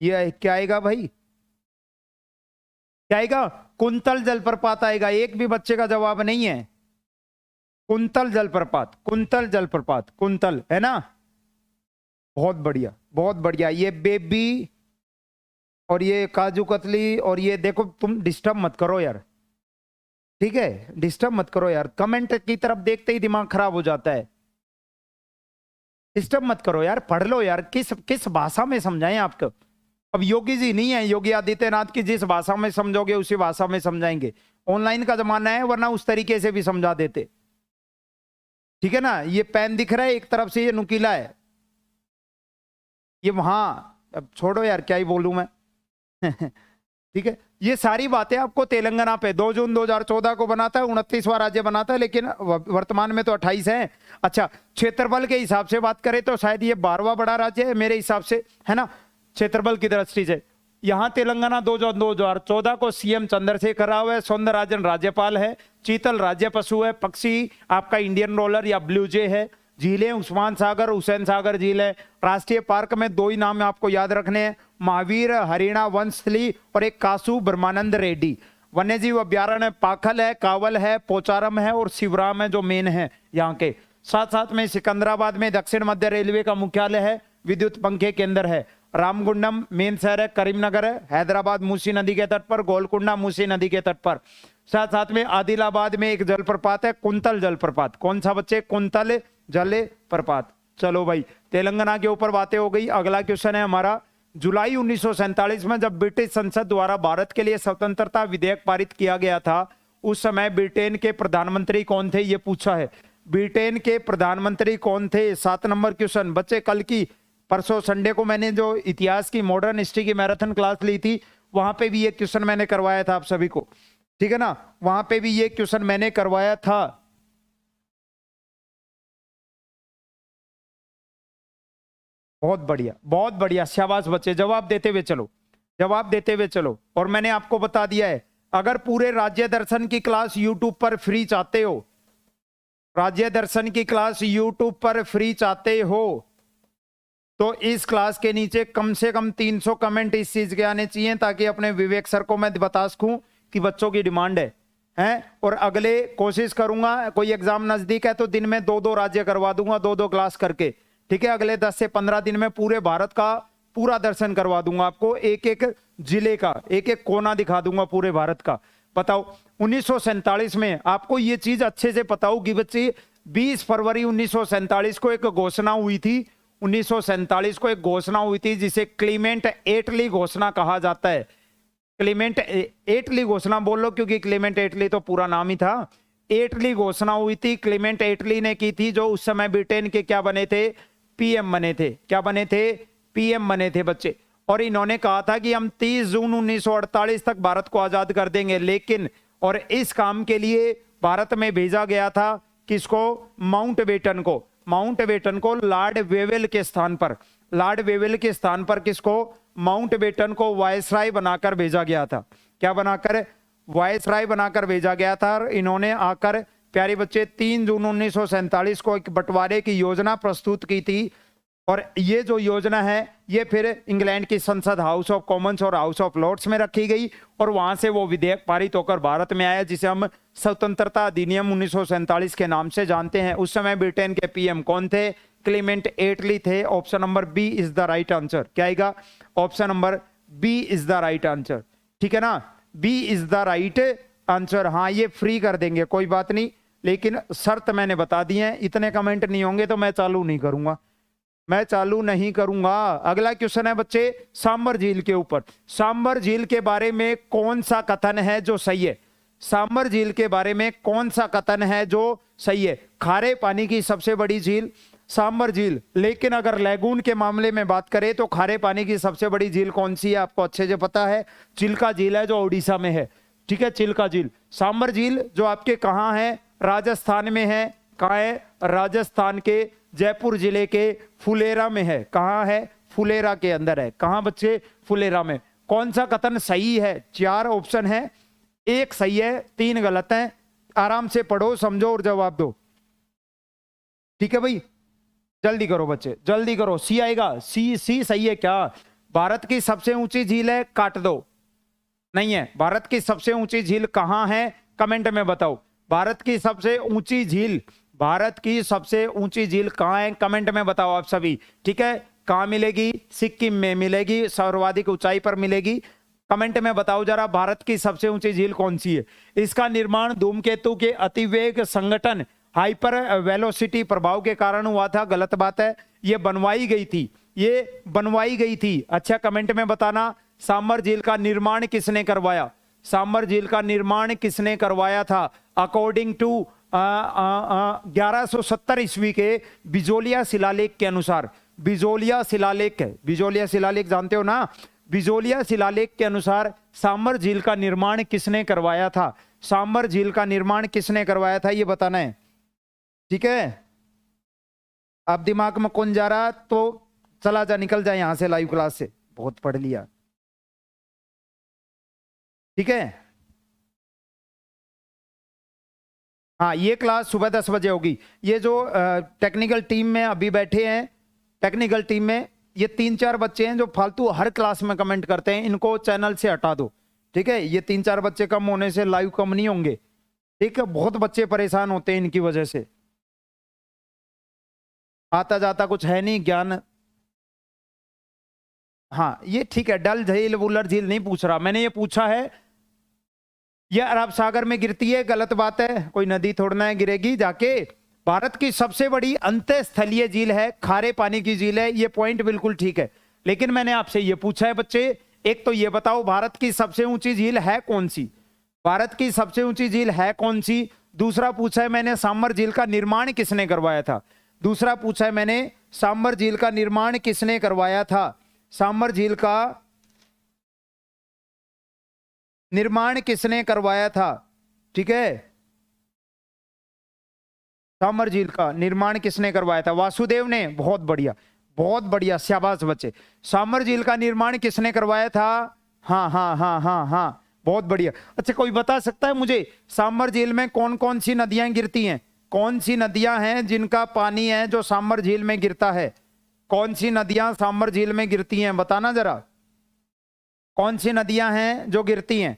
ये क्या आएगा भाई, क्या आएगा? कुंतल जलप्रपात आएगा। एक भी बच्चे का जवाब नहीं है। कुंतल जलप्रपात, कुंतल जलप्रपात, कुंतल, है ना। बहुत बढ़िया बहुत बढ़िया। ये बेबी और ये काजू कतली और ये देखो, तुम डिस्टर्ब मत करो यार, ठीक है, डिस्टर्ब मत करो यार। कमेंट की तरफ देखते ही दिमाग खराब हो जाता है। डिस्टर्ब मत करो यार, पढ़ लो यार। किस किस भाषा में समझाएं आपको? अब योगी जी नहीं है, योगी आदित्यनाथ की जिस भाषा में समझोगे उसी भाषा में समझाएंगे। ऑनलाइन का जमाना है, वरना उस तरीके से भी समझा देते, ठीक है ना। ये पेन दिख रहा है एक तरफ से, ये नुकीला है, ये वहां, अब छोड़ो यार क्या ही बोलूं मैं ठीक है। ये सारी बातें आपको तेलंगाना पे 2 जून 2014 को बनाता है, 29वां राज्य बनाता है, लेकिन वर्तमान में तो 28 है। अच्छा, क्षेत्रफल के हिसाब से बात करें तो शायद ये 12वां बड़ा राज्य है मेरे हिसाब से, है ना, क्षेत्रफल की दृष्टि से। यहाँ तेलंगाना 2 जून 2014 को सीएम चंद्रशेखर राव है, सौंदरराजन राज्यपाल है, चीतल राज्य पशु है, पक्षी आपका इंडियन रोलर या ब्लू जे है, झीलें उस्मान सागर, हुसैन सागर झील है। राष्ट्रीय पार्क में 2 ही नाम आपको याद रखने हैं, महावीर हरिणा वंशली और एक कासू ब्रह्मानंद रेड्डी। वन्यजीव अभ्यारण्य पाखल है, कावल है, पोचारम है और शिवराम है जो मेन है यहाँ के। साथ साथ में सिकंदराबाद में दक्षिण मध्य रेलवे का मुख्यालय है, विद्युत पंखे केंद्र है। रामगुंडम मेन शहर है, करीमनगर है, हैदराबाद मूसी नदी के तट पर, गोलकुंडा मूसी नदी के तट पर। साथ साथ में आदिलाबाद में एक जलप्रपात है, कुंतल जलप्रपात। कौन सा बच्चे? कुंतल जलप्रपात। चलो भाई, तेलंगाना के ऊपर बातें हो गई। अगला क्वेश्चन है हमारा, जुलाई 1947 में जब ब्रिटिश संसद द्वारा भारत के लिए स्वतंत्रता विधेयक पारित किया गया था, उस समय ब्रिटेन के प्रधानमंत्री कौन थे? ये पूछा है। ब्रिटेन के प्रधानमंत्री कौन थे? 7 नंबर क्वेश्चन। बच्चे कल की, परसों संडे को मैंने जो इतिहास की, मॉडर्न हिस्ट्री की मैराथन क्लास ली थी, वहां पे भी ये क्वेश्चन मैंने करवाया था आप सभी को, ठीक है ना। वहां पे भी ये क्वेश्चन मैंने करवाया था। बहुत बढ़िया बहुत बढ़िया, शाबाश बच्चे, जवाब देते हुए चलो, जवाब देते हुए चलो। और मैंने आपको बता दिया है, अगर पूरे राज्य दर्शन की क्लास यूट्यूब पर फ्री चाहते हो, राज्य दर्शन की क्लास यूट्यूब पर फ्री चाहते हो, तो इस क्लास के नीचे कम से कम 300 कमेंट इस चीज के आने चाहिए, ताकि अपने विवेक सर को मैं बता सकूं कि बच्चों की डिमांड है, हैं। और अगले कोशिश करूंगा, कोई एग्जाम नजदीक है तो दिन में 2-2 राज्य करवा दूंगा, 2-2 क्लास करके, ठीक है। अगले 10 से 15 दिन में पूरे भारत का पूरा दर्शन करवा दूंगा आपको, एक एक जिले का एक एक कोना दिखा दूंगा पूरे भारत का। बताओ, 1947 में आपको ये चीज अच्छे से पता होगी बच्चे, 20 फरवरी 1947 को एक घोषणा हुई थी, 1947 को एक घोषणा हुई थी जिसे क्लीमेंट एटली घोषणा कहा जाता है। क्लीमेंट एटली घोषणा बोल लो, क्योंकि क्लीमेंट एटली तो पूरा नाम ही था। एटली घोषणा हुई थी, क्लीमेंट एटली ने की थी, जो उस समय ब्रिटेन के क्या बने थे? पीएम बने थे। क्या बने थे? पीएम बने थे बच्चे। और इन्होंने कहा था कि हम 30 जून 1948 तक भारत को आजाद कर देंगे, लेकिन और इस काम के लिए भारत में भेजा गया था किसको? माउंटबेटन को। माउंटबेटन को लॉर्ड वेवेल के स्थान पर, लॉर्ड वेवेल के स्थान पर किसको? माउंटबेटन को वायसराय बनाकर भेजा गया था। क्या बनाकर? वायसराय बनाकर भेजा गया था। इन्होंने आकर प्यारे बच्चे 3 जून 1947 को एक बंटवारे की योजना प्रस्तुत की थी और ये जो योजना है ये फिर इंग्लैंड की संसद हाउस ऑफ कॉमन्स और हाउस ऑफ लॉर्ड्स में रखी गई और वहां से वो विधेयक पारित होकर भारत में आया जिसे हम स्वतंत्रता अधिनियम 1947 के नाम से जानते हैं। उस समय ब्रिटेन के पीएम कौन थे? क्लेमेंट एटली थे। Option number B is the right answer. क्या आएगा? Option number B is the right answer. ठीक है ना, B is the right answer. हाँ, ये फ्री कर देंगे, कोई बात नहीं, लेकिन शर्त मैंने बता दी है, इतने कमेंट नहीं होंगे तो मैं चालू नहीं करूंगा, मैं चालू नहीं करूंगा। अगला क्वेश्चन है बच्चे सांबर झील के ऊपर। सांबर झील के बारे में कौन सा कथन है जो सही है? सांबर झील के बारे में कौन सा कथन है जो सही है? खारे पानी की सबसे बड़ी झील सांबर झील, लेकिन अगर लैगून के मामले में बात करें तो खारे पानी की सबसे बड़ी झील कौन सी है? आपको अच्छे से पता है, चिल्का झील है जो उड़ीसा में है। ठीक है, चिल्का झील। सांबर झील जो आपके कहाँ है? राजस्थान में है। कहाँ है? राजस्थान के जयपुर जिले के फुलेरा में है। कहाँ है? फुलेरा के अंदर है। कहाँ बच्चे? फुलेरा में। कौन सा कथन सही है? 4 ऑप्शन है, 1 सही है, 3 गलत है। आराम से पढ़ो, समझो और जवाब दो। ठीक है भाई, जल्दी करो बच्चे, जल्दी करो। सी आएगा, सी सही है क्या? भारत की सबसे ऊंची झील है, काट दो। नहीं है। भारत की सबसे ऊंची झील कहाँ है? कमेंट में बताओ। भारत की सबसे ऊंची झील, भारत की सबसे ऊंची झील कहाँ है? कमेंट में बताओ आप सभी। ठीक है, कहाँ मिलेगी? सिक्किम में मिलेगी, सर्वाधिक ऊंचाई पर मिलेगी। कमेंट में बताओ जरा, भारत की सबसे ऊंची झील कौन सी है? इसका निर्माण धूमकेतु के अतिवेग संगठन हाइपर वेलोसिटी प्रभाव के कारण हुआ था। गलत बात है, ये बनवाई गई थी, ये बनवाई गई थी। अच्छा, कमेंट में बताना सांबर झील का निर्माण किसने करवाया? सांबर झील का निर्माण किसने करवाया था? अकॉर्डिंग टू 1170 ईस्वी के बिजोलिया शिलालेख के अनुसार, बिजोलिया शिलालेख है, बिजोलिया शिलालेख जानते हो ना? बिजोलिया शिलालेख के अनुसार सांबर झील का निर्माण किसने करवाया था? सांबर झील का निर्माण किसने करवाया था, ये बताना है। ठीक है, अब दिमाग में कौन जा रहा तो चला जा, निकल जाए यहां से लाइव क्लास से, बहुत पढ़ लिया। ठीक है, हाँ, ये क्लास सुबह 10 बजे होगी। ये जो टेक्निकल टीम में अभी बैठे हैं, टेक्निकल टीम में ये 3-4 बच्चे हैं जो फालतू हर क्लास में कमेंट करते हैं, इनको चैनल से हटा दो। ठीक है, ये 3-4 बच्चे कम होने से लाइव कम नहीं होंगे। ठीक है, बहुत बच्चे परेशान होते हैं इनकी वजह से। आता जाता कुछ है नहीं ज्ञान। हाँ, ये ठीक है, डल झील वुलर झील नहीं पूछ रहा मैंने, ये पूछा है ये अरब सागर में गिरती है। गलत बात है, कोई नदी थोड़ना है गिरेगी जाके। भारत की सबसे बड़ी अंतःस्थलीय झील है, खारे पानी की झील है, ये पॉइंट बिल्कुल ठीक है। लेकिन मैंने आपसे ये पूछा है बच्चे, एक तो ये बताओ भारत की सबसे ऊंची झील है कौन सी? भारत की सबसे ऊंची झील है कौन सी? दूसरा पूछा है मैंने सांबर झील का निर्माण किसने करवाया था? दूसरा पूछा है मैंने सांबर झील का निर्माण किसने करवाया था? सांबर झील का निर्माण किसने करवाया था? ठीक है, सांबर झील का निर्माण किसने करवाया था? वासुदेव ने। बहुत बढ़िया, बहुत बढ़िया, शाबाश बच्चे। सांबर झील का निर्माण किसने करवाया था? हाँ हाँ हाँ हाँ हाँ, बहुत बढ़िया। अच्छा, कोई बता सकता है मुझे सांबर झील में कौन कौन सी नदियां गिरती हैं? कौन सी नदियां हैं जिनका पानी है जो सांबर झील में गिरता है? कौन सी नदियां सांबर झील में गिरती हैं, बताना जरा। कौन सी नदियां हैं जो गिरती हैं,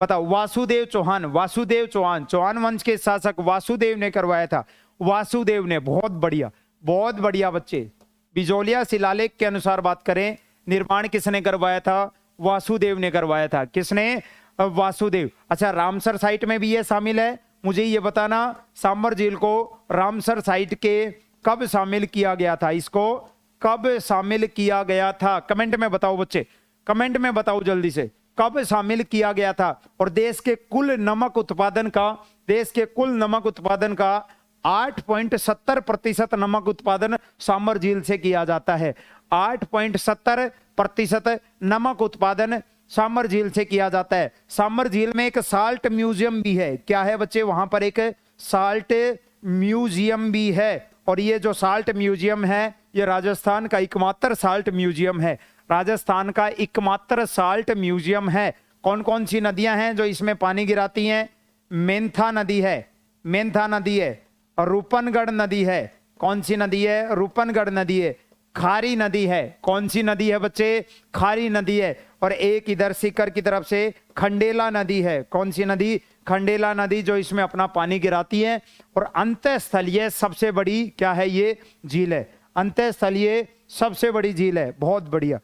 बताओ। वासुदेव चौहान, वासुदेव चौहान, चौहान वंश के शासक वासुदेव ने करवाया था। वासुदेव ने, बहुत बढ़िया, बहुत बढ़िया बच्चे। बिजोलिया शिलालेख के अनुसार बात करें, निर्माण किसने करवाया था? वासुदेव ने करवाया था। किसने? वासुदेव। अच्छा, रामसर साइट में भी ये शामिल है, मुझे ये बताना सांबर झील को रामसर साइट के कब शामिल किया गया था? इसको कब शामिल किया गया था? कमेंट में बताओ बच्चे, कमेंट में बताओ जल्दी से, कब शामिल किया गया था? और देश के कुल नमक उत्पादन का, देश के कुल नमक उत्पादन का 8.70% नमक उत्पादन सांबर झील से किया जाता है। 8.70% नमक उत्पादन सांबर झील से किया जाता है। सांबर झील में एक साल्ट म्यूजियम भी है। क्या है बच्चे? वहां पर एक साल्ट म्यूजियम भी है, और ये जो साल्ट म्यूजियम है ये राजस्थान का एकमात्र साल्ट म्यूजियम है। राजस्थान का एकमात्र साल्ट म्यूजियम है। कौन कौन सी नदियां हैं जो इसमें पानी गिराती हैं? मेंथा नदी है, मेंथा नदी है, और रूपनगढ़ नदी है। कौन सी नदी है? रूपनगढ़ नदी है। खारी नदी है। कौन सी नदी है बच्चे? खारी नदी है। और एक इधर सीकर की तरफ से खंडेला नदी है। कौन सी नदी? खंडेला नदी, जो इसमें अपना पानी गिराती है। और अंतःस्थलीय सबसे बड़ी क्या है? ये झील है। अंतःस्थलीय सबसे बड़ी झील है। बहुत बढ़िया,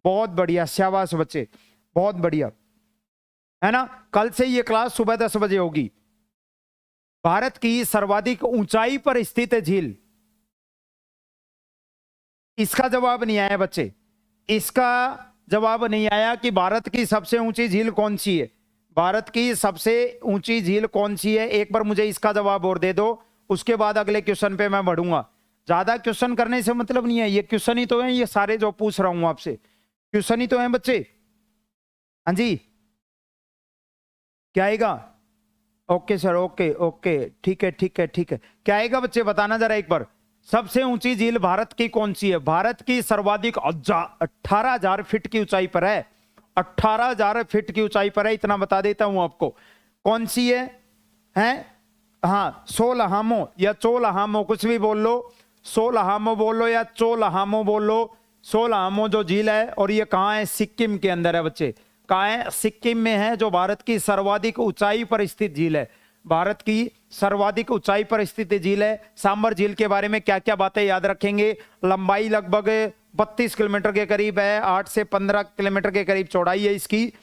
बहुत बढ़िया, शाबाश बच्चे, बहुत बढ़िया, है ना। कल से ये क्लास सुबह 10 बजे होगी। भारत की सर्वाधिक ऊंचाई पर स्थित झील, इसका जवाब नहीं आया बच्चे, इसका जवाब नहीं आया कि भारत की सबसे ऊंची झील कौन सी है। भारत की सबसे ऊंची झील कौन सी है? एक बार मुझे इसका जवाब और दे दो, उसके बाद अगले क्वेश्चन पे मैं बढ़ूंगा। ज्यादा क्वेश्चन करने से मतलब नहीं है, ये क्वेश्चन ही तो है, ये सारे जो पूछ रहा हूं आपसे क्वेश्चन ही तो है बच्चे। हाँ जी, क्या आएगा? ओके सर, ओके ओके, ठीक है ठीक है ठीक है। क्या आएगा बच्चे, बताना जरा एक बार। सबसे ऊंची झील भारत की कौन सी है? भारत की सर्वाधिक 18,000 फीट की ऊंचाई पर है। 18,000 फीट की ऊंचाई पर है, इतना बता देता हूं आपको। कौन सी है? हैं? हाँ, सोलहामो या चोलहामो, कुछ भी बोल लो, सोलहामो बोल लो या चोलहामो बोल लो। सोलहामो जो झील है, और ये कहाँ है? सिक्किम के अंदर है बच्चे। कहाँ है? सिक्किम में है, जो भारत की सर्वाधिक ऊंचाई पर स्थित झील है। भारत की सर्वाधिक ऊंचाई पर स्थित झील है। सांबर झील के बारे में क्या क्या बातें याद रखेंगे? लंबाई लगभग 32 किलोमीटर के करीब है, 8 से 15 किलोमीटर के करीब चौड़ाई है इसकी।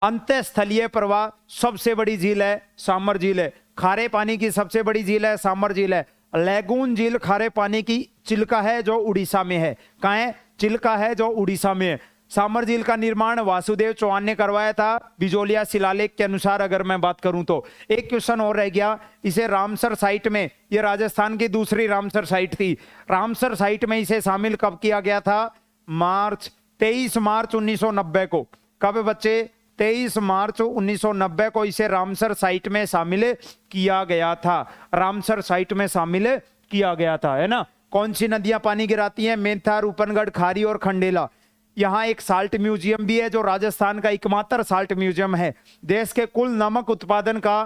अंतःस्थलीय प्रवाह सबसे बड़ी झील है, सांबर झील है। खारे पानी की सबसे बड़ी झील है, सांबर झील है। लैगून झील खारे पानी की चिल्का है, जो उड़ीसा में है। कहाँ है? चिल्का है, जो उड़ीसा में है। सांबर झील का निर्माण वासुदेव चौहान ने करवाया था, बिजोलिया शिलालेख के अनुसार, अगर मैं बात करूं तो। एक क्वेश्चन और रह गया, इसे रामसर साइट में, ये राजस्थान की दूसरी रामसर साइट थी, रामसर साइट में इसे शामिल कब किया गया था? 23 मार्च 1990 को। कब बच्चे? 23 मार्च 1990 को इसे रामसर साइट में शामिल किया गया था। रामसर साइट में शामिल किया गया था, है ना। कौन सी नदियां पानी गिराती हैं? मेंथा, रूपनगढ़, खारी और खंडेला। यहाँ एक साल्ट म्यूजियम भी है, जो राजस्थान का एकमात्र साल्ट म्यूजियम है। देश के कुल नमक उत्पादन का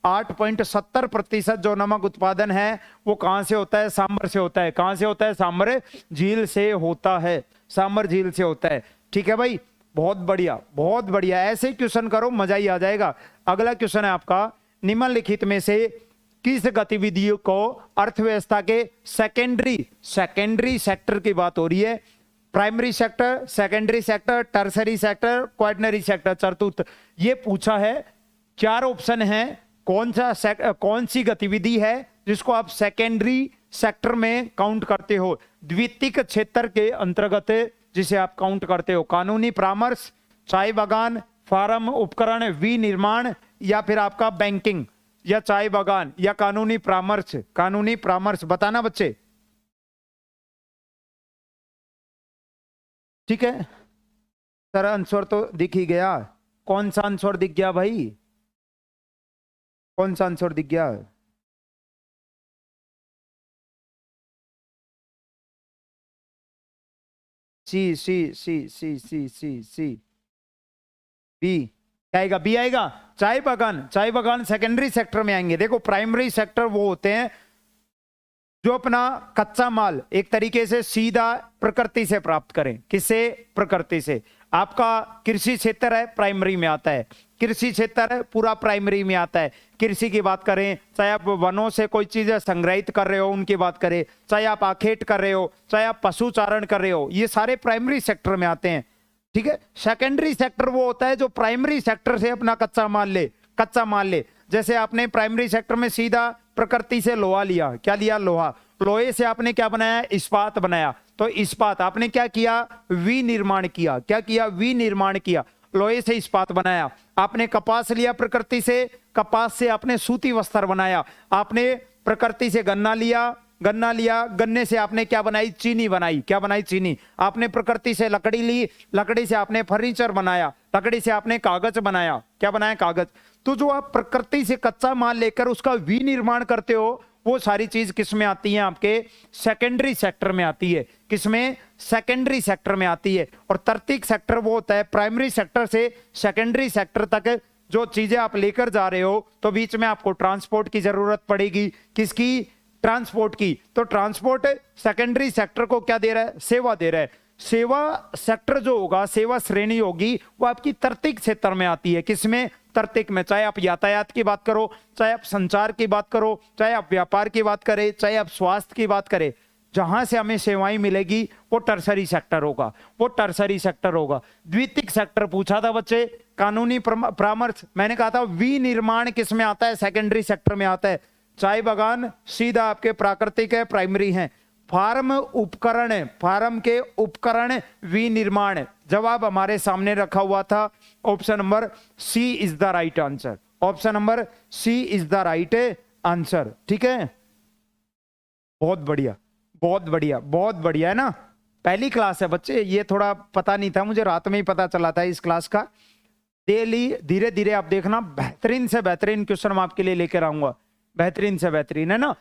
8.70% जो नमक उत्पादन है वो कहां से होता है? सांबर से होता है। कहां से होता है? सांबर झील से होता है। सांबर झील से होता है। ठीक है भाई, बहुत बढ़िया, बहुत बढ़िया। ऐसे क्वेश्चन करो, मजा ही आ जाएगा। अगला क्वेश्चन है आपका, निम्नलिखित में से किस गतिविधि को अर्थव्यवस्था के सेकेंडरी सेक्टर की बात हो रही है? Primary sector, secondary sector, tertiary sector, quaternary sector, चतुर्थ। ये पूछा है, 4 ऑप्शन है। कौन सी गतिविधि है जिसको आप सेकेंडरी सेक्टर में काउंट करते हो? द्वितीयक क्षेत्र के अंतर्गत जिसे आप काउंट करते हो। कानूनी परामर्श, चाय बागान, फार्म उपकरण, विनिर्माण, या फिर आपका बैंकिंग, या चाय बागान, या कानूनी परामर्श। कानूनी परामर्श बताना बच्चे। ठीक है सर, आंसर तो दिख ही गया। कौन सा आंसर दिख गया भाई? कौन सा आंसर दिख गया? सी सी सी सी सी सी सी बी आएगा, बी आएगा। चाय बागान सेकेंडरी सेक्टर में आएंगे। देखो, प्राइमरी सेक्टर वो होते हैं जो अपना कच्चा माल एक तरीके से सीधा प्रकृति से प्राप्त करें। किससे? प्रकृति से। आपका कृषि क्षेत्र है, प्राइमरी में आता है। कृषि क्षेत्र है, पूरा प्राइमरी में आता है। कृषि की बात करें, चाहे आप वनों से कोई चीज संग्रहित कर रहे हो उनकी बात करें, चाहे आप आखेट कर रहे हो, चाहे आप पशुचारण कर रहे हो, ये सारे प्राइमरी सेक्टर में आते हैं। ठीक है। सेकेंडरी सेक्टर वो होता है जो प्राइमरी सेक्टर से अपना कच्चा माल ले। जैसे आपने प्राइमरी सेक्टर में सीधा प्रकृति से लोहा लिया। क्या लिया? लोहा। लोहे से आपने क्या बनाया? इस्पात बनाया। तो इस्पात आपने क्या किया? विनिर्माण किया। क्या किया? विनिर्माण किया। लोहे से इस्पात बनाया। आपने कपास लिया प्रकृति से, कपास से आपने सूती वस्त्र बनाया। आपने प्रकृति से गन्ना लिया, गन्ने से आपने क्या बनाई? चीनी बनाई। क्या बनाई? चीनी। आपने प्रकृति से लकड़ी ली, लकड़ी से आपने फर्नीचर बनाया, लकड़ी से आपने कागज बनाया। क्या बनाया? कागज। तो जो आप प्रकृति से कच्चा माल लेकर उसका विनिर्माण करते हो, वो सारी चीज किस में आती है? आपके सेकेंडरी सेक्टर में आती है। किसमें? सेकेंडरी सेक्टर में आती है। और तृतीयक सेक्टर वो होता है प्राइमरी सेक्टर से सेकेंडरी सेक्टर तक जो चीजें आप लेकर जा रहे हो तो बीच में आपको ट्रांसपोर्ट की जरूरत पड़ेगी। किसकी? ट्रांसपोर्ट की। तो ट्रांसपोर्ट सेकेंडरी सेक्टर को क्या दे रहा है? सेवा दे रहा है। सेवा सेक्टर जो होगा, सेवा श्रेणी होगी, वो आपकी तर्तिक क्षेत्र में आती है। किसमें? तर्तिक में। चाहे आप यातायात की बात करो, चाहे आप संचार की बात करो, चाहे आप व्यापार की बात करें, चाहे आप स्वास्थ्य की बात करें, जहां से हमें सेवाएं मिलेगी वो टर्सरी सेक्टर होगा, वो टर्सरी सेक्टर होगा। द्वितीयक सेक्टर पूछा था बच्चे, कानूनी परामर्श। मैंने कहा था विनिर्माण किस में आता है? सेकेंडरी सेक्टर में आता है। चाय बागान सीधा आपके प्राकृतिक है, प्राइमरी है। फार्म उपकरण, फार्म के उपकरण विनिर्माण, जवाब हमारे सामने रखा हुआ था। Option number C is the right answer. Option number C is the right answer. ठीक है, बहुत बढ़िया, बहुत बढ़िया, बहुत बढ़िया, है ना। पहली क्लास है बच्चे, ये थोड़ा पता नहीं था मुझे, रात में ही पता चला था इस क्लास का। डेली धीरे धीरे आप देखना, बेहतरीन से बेहतरीन क्वेश्चन मैं आपके लिए लेकर आऊंगा, बेहतरीन से बेहतरीन, है ना।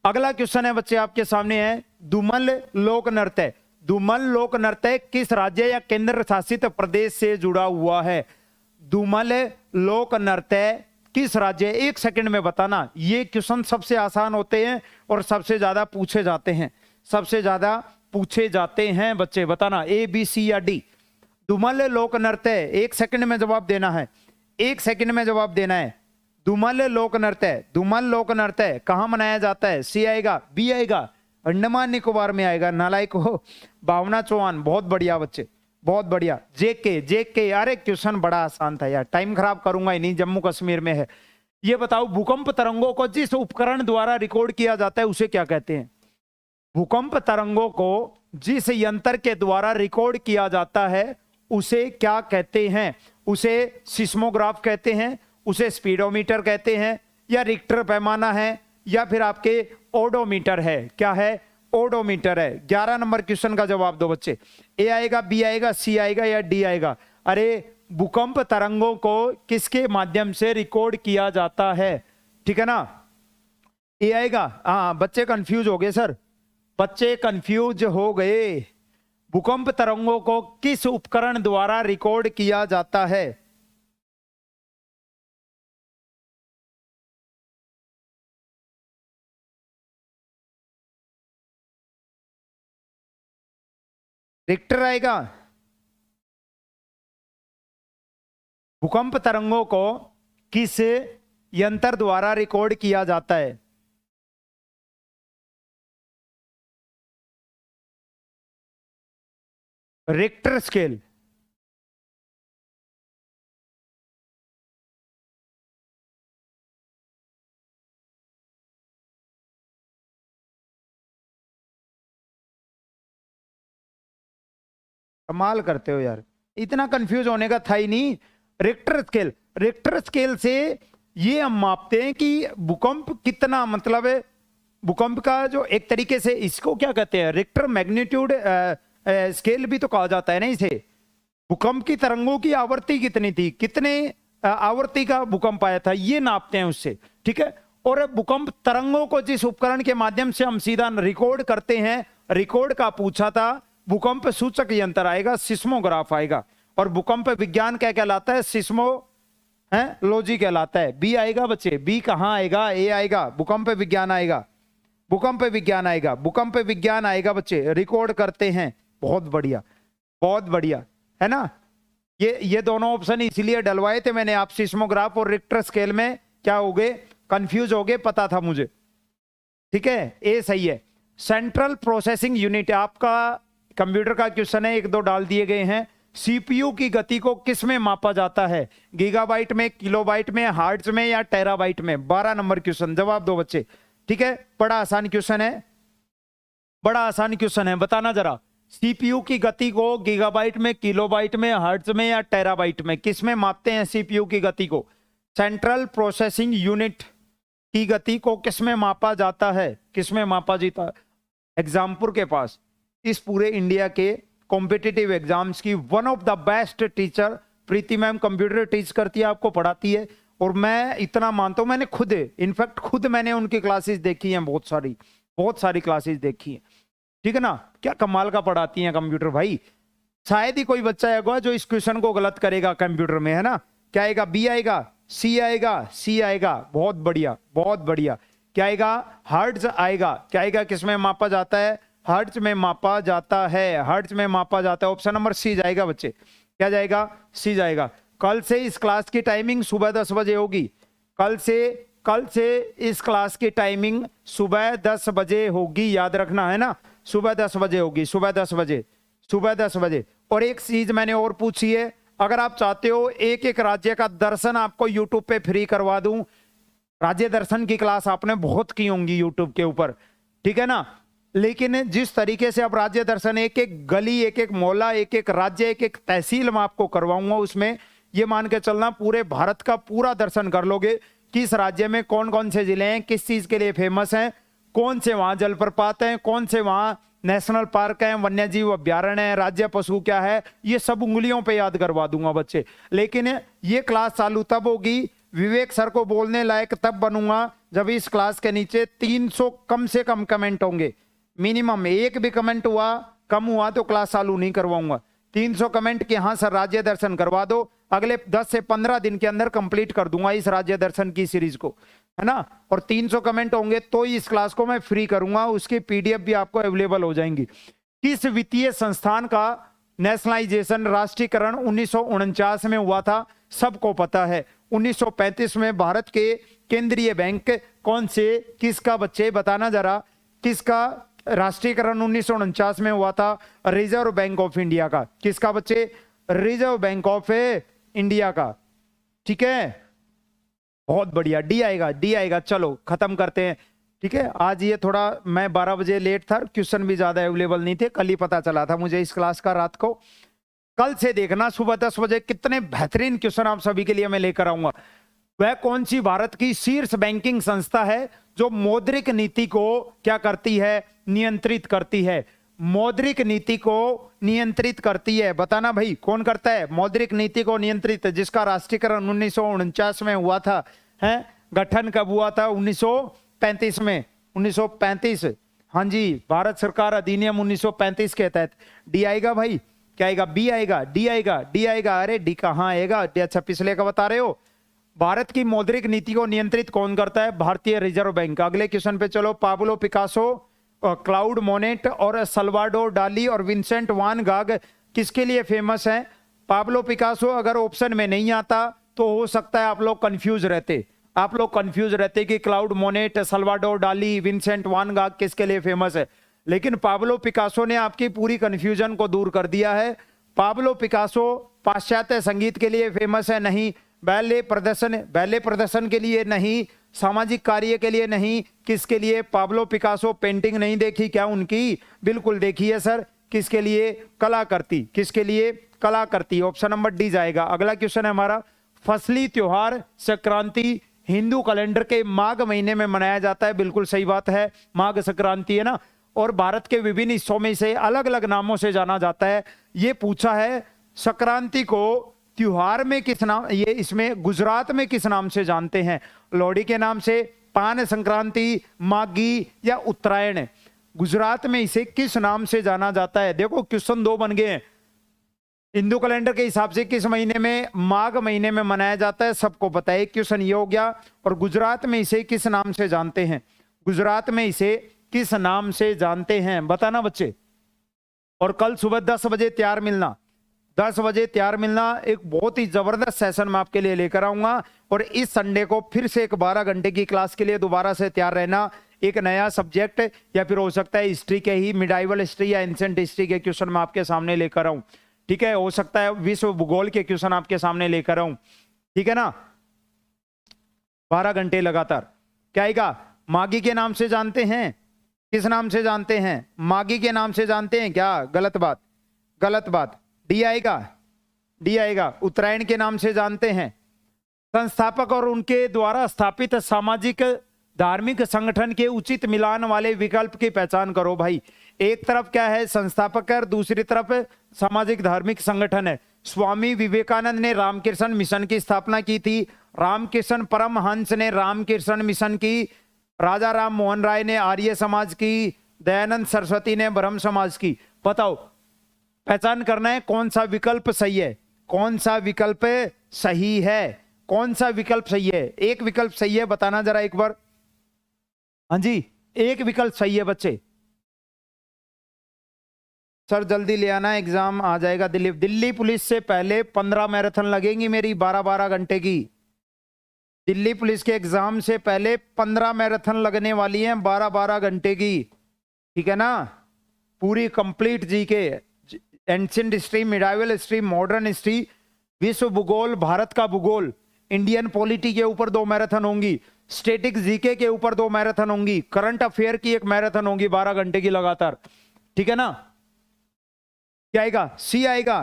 अगला क्वेश्चन है बच्चे आपके सामने है, धूमल लोक नृत्य। धूमल लोक नृत्य किस राज्य या केंद्र शासित प्रदेश से जुड़ा हुआ है? धूमल लोक नृत्य किस राज्य? एक सेकंड में बताना। ये क्वेश्चन सबसे आसान होते हैं और सबसे ज्यादा पूछे जाते हैं, सबसे ज्यादा पूछे जाते हैं बच्चे। बताना ए, बी, सी या डी। धूमल लोक नृत्य, एक सेकंड में जवाब देना है, एक सेकंड में जवाब देना है। धूमल लोक नृत्य, धूमल लोक नृत्य कहां मनाया जाता है? सी आएगा, बी आएगा, अंडमान निकोबार में आएगा। नालायक हो। भावना चौहान, बहुत बढ़िया बच्चे, बहुत बढ़िया। जेके, जेके, अरे क्वेश्चन बड़ा आसान था यार, टाइम खराब करूंगा ही नहीं, जम्मू कश्मीर में है। ये बताओ, भूकंप तरंगों को जिस उपकरण द्वारा रिकॉर्ड किया जाता है उसे क्या कहते हैं? भूकंप तरंगों को जिस यंत्र के द्वारा रिकॉर्ड किया जाता है उसे क्या कहते हैं? उसे सिस्मोग्राफ कहते हैं, उसे स्पीडोमीटर कहते हैं, या रिक्टर पैमाना है, या फिर आपके ओडोमीटर है। क्या है? ओडोमीटर है। 11 नंबर क्वेश्चन का जवाब दो बच्चे। ए आएगा, बी आएगा, सी आएगा या डी आएगा? अरे भूकंप तरंगों को किसके माध्यम से रिकॉर्ड किया जाता है? ठीक है ना, ए आएगा। हाँ, बच्चे कंफ्यूज हो गए सर, बच्चे कंफ्यूज हो गए। भूकंप तरंगों को किस उपकरण द्वारा रिकॉर्ड किया जाता है? रिक्टर आएगा। भूकंप तरंगों को किस यंत्र द्वारा रिकॉर्ड किया जाता है? Richter scale. कमाल करते हो यार, इतना कंफ्यूज होने का था ही नहीं। रिक्टर स्केल, रिक्टर स्केल से ये हम मापते हैं कि भूकंप कितना, मतलब है भूकंप का जो एक तरीके से, इसको क्या कहते हैं? रिक्टर मैग्नीट्यूड स्केल भी तो कहा जाता है ना इसे। भूकंप की तरंगों की आवृत्ति कितनी थी, कितने आवृत्ति का भूकंप आया था, ये नापते हैं उससे। ठीक है, और भूकंप तरंगों को जिस उपकरण के माध्यम से हम सीधा रिकॉर्ड करते हैं, रिकॉर्ड का पूछा था, भूकंप सूचक यंत्र आएगा, सिस्मोग्राफ आएगा। और भूकंप विज्ञान क्या कहलाता है? सिस्मो है लॉजी कहलाता है। बी आएगा बच्चे, बी कहां आएगा? ए आएगा, भूकंप विज्ञान आएगा, भूकंप विज्ञान आएगा, भूकंप विज्ञान आएगा बच्चे। रिकॉर्ड करते हैं, बहुत बढ़िया, बहुत बढ़िया, है ना। ये दोनों ऑप्शन इसलिए डलवाए थे मैंने, आप सिस्मोग्राफ और रिक्टर स्केल में क्या हो गए? कंफ्यूज हो गए, पता था मुझे। ठीक है, ए सही है। सेंट्रल प्रोसेसिंग यूनिट आपका कंप्यूटर का क्वेश्चन है, एक दो डाल दिए गए हैं। सीपीयू की गति को किस में मापा जाता है? गीगाबाइट में, किलोबाइट में, हार्ट्ज में या टेराबाइट में? 12 नंबर क्वेश्चन, जवाब दो बच्चे। ठीक है, बड़ा आसान क्वेश्चन है, बड़ा आसान क्वेश्चन है, बताना जरा। सीपीयू की गति को गीगाबाइट में, किलोबाइट में, हर्ट्ज में या टेराबाइट में, किस में मापते हैं सीपीयू की गति को? सेंट्रल प्रोसेसिंग यूनिट की गति को किस में मापा जाता है? किस में मापा जाता है? एग्जामपुर के पास इस पूरे इंडिया के कॉम्पिटिटिव एग्जाम्स की one of the best teacher Preeti ma'am computer teach करती है, आपको पढ़ाती है। और मैं इतना मानता हूं, मैंने खुद, इनफैक्ट खुद मैंने उनकी क्लासेस देखी हैं, बहुत सारी क्लासेस देखी हैं। ठीक है ना, क्या कमाल का पढ़ाती हैं कंप्यूटर भाई। शायद ही कोई बच्चा होगा जो इस क्वेश्चन को गलत करेगा कंप्यूटर में, है ना। क्या आएगा? बी आएगा, सी आएगा, सी आएगा, बहुत बढ़िया बहुत बढ़िया। क्या आएगा? हर्ट्ज आएगा। क्या आएगा? किसमें मापा जाता है? हर्ट्ज में मापा जाता है, हर्ट्ज में मापा जाता है। ऑप्शन नंबर सी जाएगा बच्चे। क्या जाएगा? सी जाएगा। कल से इस क्लास की टाइमिंग सुबह 10 बजे होगी। कल से इस क्लास की टाइमिंग सुबह 10 बजे होगी, याद रखना है ना, सुबह 10 बजे होगी, सुबह 10 बजे, सुबह 10 बजे। और एक चीज मैंने और पूछी है, अगर आप चाहते हो एक एक राज्य का दर्शन आपको यूट्यूब पे फ्री करवा दूं, राज्य दर्शन की क्लास आपने बहुत की होंगी यूट्यूब के ऊपर, ठीक है ना, लेकिन जिस तरीके से अब राज्य दर्शन एक एक गली, एक एक मोहल्ला, एक एक राज्य, एक एक तहसील में आपको करवाऊंगा, उसमें ये मान के चलना पूरे भारत का पूरा दर्शन कर लोगे। किस राज्य में कौन कौन से जिले हैं, किस चीज के लिए फेमस हैं, कौन से वहां जलप्रपात हैं, कौन से वहां नेशनल पार्क है, वन्यजीव अभ्यारण्य है, राज्य पशु क्या है, ये सब उंगलियों पे याद करवा दूंगा बच्चे। लेकिन ये क्लास चालू तब होगी, विवेक सर को बोलने लायक तब बनूंगा जब इस क्लास के नीचे 300 कम से कम कमेंट होंगे। मिनिमम एक भी कमेंट हुआ, कम हुआ तो क्लास चालू नहीं करवाऊंगा। 300 कमेंट कि हाँ सर राज्य दर्शन करवा दो, अगले 10 से 15 दिन के अंदर कंप्लीट कर दूंगा इस राज्य दर्शन की सीरीज को, है ना। और 300 कमेंट होंगे तो इस क्लास को मैं फ्री करूंगा, उसकी पीडीएफ भी आपको अवेलेबल हो जाएंगी। किस वित्तीय संस्थान का नेशनलाइजेशन, राष्ट्रीयकरण 1949 में हुआ था? सबको पता है। 1935 में भारत के केंद्रीय बैंक कौन से, किसका बच्चे बताना जरा, किसका राष्ट्रीयकरण 1949 में हुआ था? रिजर्व बैंक ऑफ इंडिया का। किसका बच्चे? रिजर्व बैंक ऑफ इंडिया का, ठीक है, बहुत बढ़िया। डी आएगा, डी आएगा। चलो खत्म करते हैं, ठीक है। आज ये थोड़ा मैं 12 बजे लेट था, क्वेश्चन भी ज्यादा अवेलेबल नहीं थे, कल ही पता चला था मुझे इस क्लास का रात को। कल से देखना सुबह 10 बजे कितने बेहतरीन क्वेश्चन आप सभी के लिए मैं लेकर आऊंगा। वह कौन सी भारत की शीर्ष बैंकिंग संस्था है जो मौद्रिक नीति को क्या करती है? नियंत्रित करती है। मौद्रिक नीति को नियंत्रित करती है, बताना भाई कौन करता है मौद्रिक नीति को नियंत्रित, जिसका राष्ट्रीयकरण 1949 में हुआ था, है? गठन कब हुआ था? 1935 में, 1935। हाँ जी, भारत सरकार अधिनियम 1935 के तहत। डी आएगा भाई, क्या आएगा? बी आएगा, डी आएगा, डी आएगा। अरे डी कहाँ आएगा? अच्छा पिछले का बता रहे हो। भारत की मौद्रिक नीति को नियंत्रित कौन करता है? भारतीय रिजर्व बैंक। अगले क्वेश्चन पे चलो। पाब्लो पिकासो, क्लाउड मोनेट और सल्वाडोर डाली और विंसेंट वान गाग किसके लिए फेमस है? पाब्लो पिकासो अगर ऑप्शन में नहीं आता तो हो सकता है आप लोग कंफ्यूज रहते कि क्लाउड मोनेट, सल्वाडोर डाली, विंसेंट वान गाग किसके लिए फेमस है। लेकिन पाब्लो पिकासो ने आपकी पूरी कंफ्यूजन को दूर कर दिया है। पाब्लो पिकासो पाश्चात्य संगीत के लिए फेमस है? नहीं। बैले प्रदर्शन के लिए नहीं, सामाजिक कार्य के लिए नहीं, किसके लिए? पाब्लो पिकासो पेंटिंग नहीं देखी क्या उनकी? बिल्कुल देखी है सर। किसके लिए? कलाकृति। किसके लिए? कलाकृति। ऑप्शन नंबर डी जाएगा। अगला क्वेश्चन है हमारा, फसली त्योहार संक्रांति हिंदू कैलेंडर के माघ महीने में मनाया जाता है। बिल्कुल सही बात है, माघ संक्रांति है ना। और भारत के विभिन्न हिस्सों में इसे अलग अलग नामों से जाना जाता है। ये पूछा है संक्रांति को त्योहार में किस नाम, ये इसमें गुजरात में किस नाम से जानते हैं? लोहड़ी के नाम से, पान संक्रांति, माघी या उत्तरायण? गुजरात में इसे किस नाम से जाना जाता है? देखो क्वेश्चन 2 बन गए हैं। हिंदू कैलेंडर के हिसाब से किस महीने में? माघ महीने में मनाया जाता है, सबको पता है। क्वेश्चन ये हो गया। और गुजरात में इसे किस नाम से जानते हैं? गुजरात में इसे किस नाम से जानते हैं, बताना बच्चे। और कल सुबह 10 बजे तैयार मिलना, 10 बजे तैयार मिलना। एक बहुत ही जबरदस्त सेशन मैं आपके लिए लेकर आऊंगा। और इस संडे को फिर से एक 12 घंटे की क्लास के लिए दोबारा से तैयार रहना। एक नया सब्जेक्ट या फिर हो सकता है हिस्ट्री के ही, मिडाइवल हिस्ट्री या एंशिएंट हिस्ट्री के क्वेश्चन मैं आपके सामने लेकर आऊं, ठीक है। हो सकता है विश्व भूगोल के क्वेश्चन आपके सामने लेकर आऊं, ठीक है ना। 12 घंटे लगातार। क्या आएगा? माघी के नाम से जानते हैं? किस नाम से जानते हैं? माघी के नाम से जानते हैं क्या? गलत बात, गलत बात। डी आएगा, डी आएगा। उत्तरायण के नाम से जानते हैं। संस्थापक और उनके द्वारा स्थापित सामाजिक धार्मिक संगठन के उचित मिलान वाले विकल्प की पहचान करो भाई। एक तरफ क्या है? संस्थापक है और दूसरी तरफ सामाजिक धार्मिक संगठन है। स्वामी विवेकानंद ने रामकृष्ण मिशन की स्थापना की थी। रामकृष्ण परमहंस ने रामकृष्ण मिशन की। राजा राम मोहन राय ने आर्य समाज की। दयानंद सरस्वती ने ब्रह्म समाज की। बताओ, पहचान करना है कौन सा विकल्प सही है। कौन सा विकल्प सही है? कौन सा विकल्प सही है? एक विकल्प सही है, बताना जरा एक बार। हाँ जी, एक विकल्प सही है बच्चे। सर जल्दी ले आना, एग्जाम आ जाएगा। दिल्ली पुलिस से पहले 15 मैराथन लगेंगी मेरी, 12-12 घंटे की। दिल्ली पुलिस के एग्जाम से पहले 15 मैराथन लगने वाली हैं, 12-12 घंटे की। ठीक है ना? पूरी complete GK, ancient history, medieval history, modern history, विश्व भूगोल, भारत का भूगोल, इंडियन पॉलिटी के ऊपर 2 मैराथन होंगी, स्टैटिक जीके के ऊपर 2 मैराथन होंगी, करंट अफेयर की 1 मैराथन होगी 12 घंटे की लगातार। ठीक है ना? क्या आएगा? सी आएगा।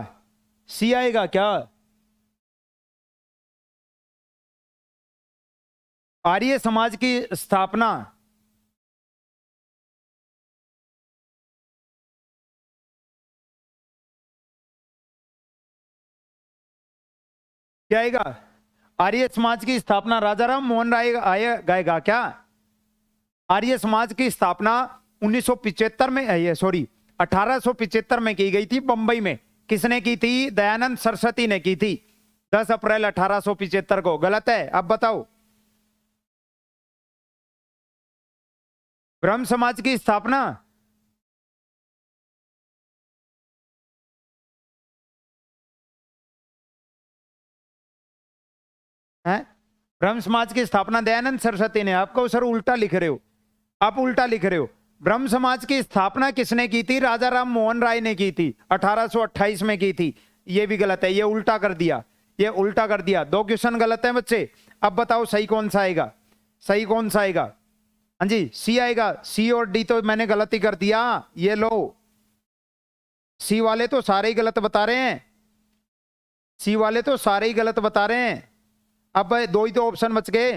सी आएगा क्या? आर्य समाज की स्थापना, क्या आएगा? आर्य समाज की स्थापना राजाराम मोहन राय आए गाएगा क्या? आर्य समाज की स्थापना 1975 में, ये सॉरी 1875 में की गई थी बंबई में। किसने की थी? दयानंद सरस्वती ने की थी, 10 अप्रैल 1875 को। गलत है? अब बताओ। ब्रह्म समाज की स्थापना, है ब्रह्म समाज की स्थापना दयानंद सरस्वती ने। आपको सर उल्टा लिख रहे हो, आप उल्टा लिख रहे हो। ब्रह्म समाज की स्थापना किसने की थी? राजाराम मोहन राय ने की थी, 1828 में की थी। ये भी गलत है, ये उल्टा कर दिया, ये उल्टा कर दिया। 2 क्वेश्चन गलत है बच्चे। अब बताओ सही कौन सा आएगा? सही कौन सा आएगा? हाँ जी, सी आएगा। सी और डी तो मैंने गलत ही कर दिया। ये लो, सी वाले तो सारे ही गलत बता रहे हैं, सी वाले तो सारे ही गलत बता रहे हैं। अब 2 ही तो ऑप्शन बच गए।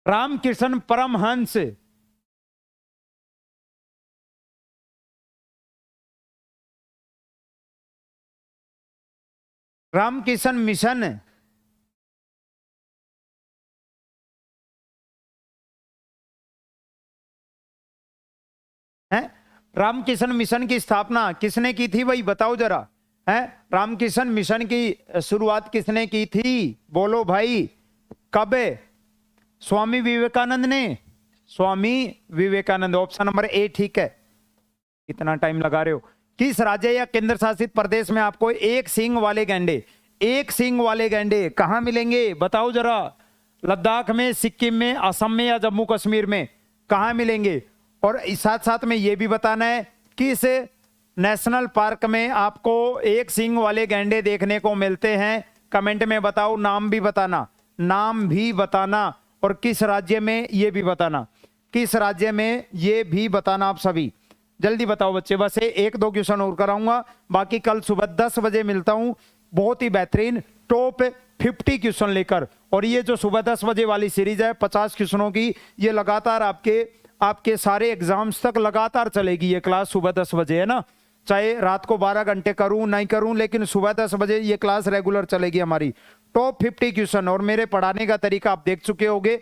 रामकृष्ण परमहंस, रामकृष्ण मिशन, है रामकृष्ण मिशन की स्थापना किसने की थी भाई? बताओ जरा। है रामकृष्ण मिशन की शुरुआत किसने की थी? बोलो भाई। कब? स्वामी विवेकानंद ने। Swami Vivekananda, option number A ठीक है। कितना टाइम लगा रहे हो? किस राज्य या केंद्र शासित प्रदेश में आपको एक सींग वाले गैंडे, एक सींग वाले गैंडे कहां मिलेंगे? बताओ जरा। लद्दाख में, सिक्किम में, असम में या जम्मू कश्मीर में कहां मिलेंगे? और साथ साथ में यह भी बताना है किस नेशनल पार्क में आपको एक सींग वाले गैंडे देखने को मिलते हैं। कमेंट में बताओ, नाम भी बताना, नाम भी बताना, और किस राज्य में ये भी बताना, किस राज्य में ये भी बताना। आप सभी जल्दी बताओ बच्चे। बस 1-2 क्वेश्चन और कराऊंगा, बाकी कल सुबह 10 बजे मिलता हूं बहुत ही बेहतरीन टॉप 50 क्वेश्चन लेकर। और ये जो सुबह 10 बजे वाली सीरीज है 50 क्वेश्चनों की, ये लगातार आपके सारे एग्जाम्स तक लगातार चलेगी। ये क्लास सुबह 10 बजे है ना, चाहे रात को 12 घंटे करूं नहीं करूं, लेकिन सुबह 10 बजे ये क्लास रेगुलर चलेगी हमारी। टॉप 50 क्वेश्चन, और मेरे पढ़ाने का तरीका आप देख चुके होंगे,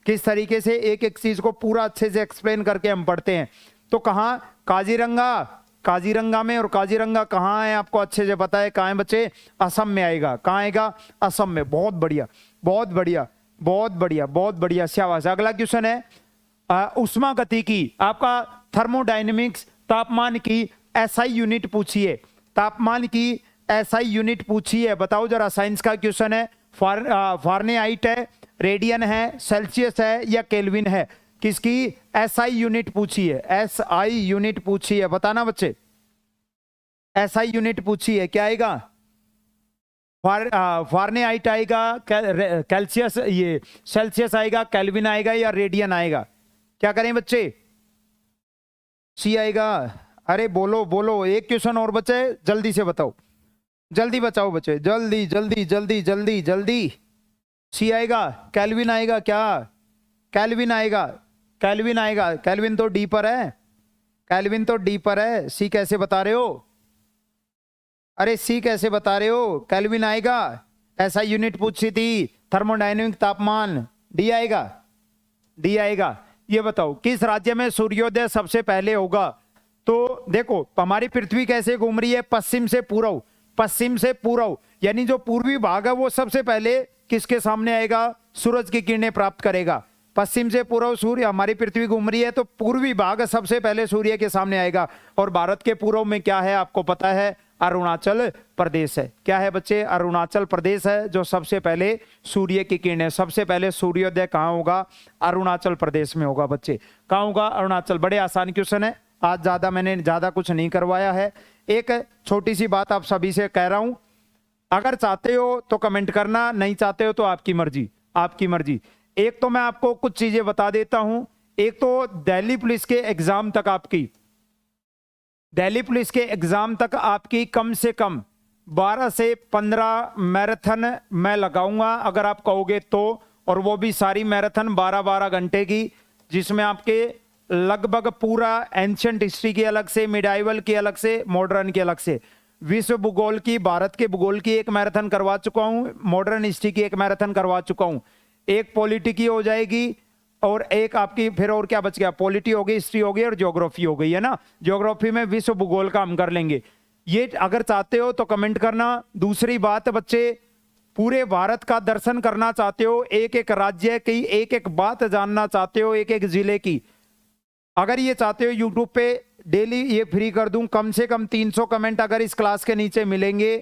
किस तरीके से एक एक चीज को पूरा अच्छे से एक्सप्लेन करके हम पढ़ते हैं। तो कहां? काजीरंगा, काजीरंगा में। और काजीरंगा कहां है आपको अच्छे से पता है? कहां है बच्चे? असम में आएगा। कहां आएगा? असम में। बहुत बढ़िया, बहुत बढ़िया, बहुत बढ़िया, बहुत बढ़िया, शाबाश। अगला क्वेश्चन है उष्मा गति की, आपका थर्मोडायनेमिक्स, तापमान की एसआई यूनिट पूछिए। तापमान की एसआई यूनिट पूछिए, बताओ जरा। साइंस का क्वेश्चन है। फारेनहाइट है, रेडियन है, सेल्सियस है या केल्विन है? किसकी एसआई यूनिट पूछिए? एसआई यूनिट पूछिए, बताना बच्चे। एसआई यूनिट पूछिए, क्या आएगा? फारेनहाइट आएगा, कैल्सियस, ये सेल्सियस आएगा, केल्विन आएगा या रेडियन आएगा? क्या करें बच्चे? सी आएगा। अरे बोलो बोलो, एक क्वेश्चन और बचे, जल्दी से बताओ, जल्दी बचाओ बच्चे, जल्दी जल्दी जल्दी जल्दी जल्दी। सी आएगा। केल्विन आएगा क्या? केल्विन आएगा, केल्विन आएगा। केल्विन तो डी पर है, केल्विन तो डी पर है। सी कैसे बता रहे हो? अरे सी कैसे बता रहे हो? केल्विन आएगा। ऐसा यूनिट पूछी थी, थर्मोडायनेमिक तापमान। डी आएगा, डी आएगा। ये बताओ किस राज्य में सूर्योदय सबसे पहले होगा? तो देखो हमारी पृथ्वी कैसे घूम रही है? पश्चिम से पूर्व, पश्चिम से पूर्व, यानी जो पूर्वी भाग है वो सबसे पहले किसके सामने आएगा? सूरज की किरणें प्राप्त करेगा। पश्चिम से पूर्व सूर्य, हमारी पृथ्वी घूम रही है तो पूर्वी भाग सबसे पहले सूर्य के सामने आएगा। और भारत के पूर्व में क्या है आपको पता है? अरुणाचल प्रदेश है। क्या है बच्चे? अरुणाचल प्रदेश है जो सबसे पहले सूर्य की किरणें, सबसे पहले सूर्योदय कहाँ होगा? अरुणाचल प्रदेश में होगा बच्चे। कहाँ होगा? अरुणाचल। बड़े आसान क्वेश्चन है, आज मैंने ज्यादा कुछ नहीं करवाया है। एक छोटी सी बात आप सभी से कह रहा हूं, अगर चाहते हो तो कमेंट करना, नहीं चाहते हो तो आपकी मर्जी, आपकी मर्जी। एक तो मैं आपको कुछ चीजें बता देता हूं। एक तो दिल्ली पुलिस के एग्जाम तक आपकी, दिल्ली पुलिस के एग्जाम तक आपकी कम से कम 12 से 15 मैराथन मैं लगाऊंगा अगर आप कहोगे तो, और वो भी सारी मैराथन 12-12 घंटे की, जिसमें आपके लगभग पूरा एंशियंट हिस्ट्री की अलग से, मिडाइवल की अलग से, मॉडर्न की अलग से, विश्व भूगोल की, भारत के भूगोल की एक मैराथन करवा चुका हूं, मॉडर्न हिस्ट्री की एक मैराथन करवा चुका हूं, एक पॉलिटी की हो जाएगी, और एक आपकी फिर और क्या बच गया? पॉलिटी हो गई, हिस्ट्री हो गई और ज्योग्राफी हो गई, है ना। ज्योग्राफी में विश्व भूगोल का हम कर लेंगे। ये अगर चाहते हो तो कमेंट करना। दूसरी बात बच्चे, पूरे भारत का दर्शन करना चाहते हो, एक एक राज्य की एक एक बात जानना चाहते हो, एक एक जिले की, अगर ये चाहते हो यूट्यूब पे डेली ये फ्री कर दूं। कम से कम 300 कमेंट अगर इस क्लास के नीचे मिलेंगे,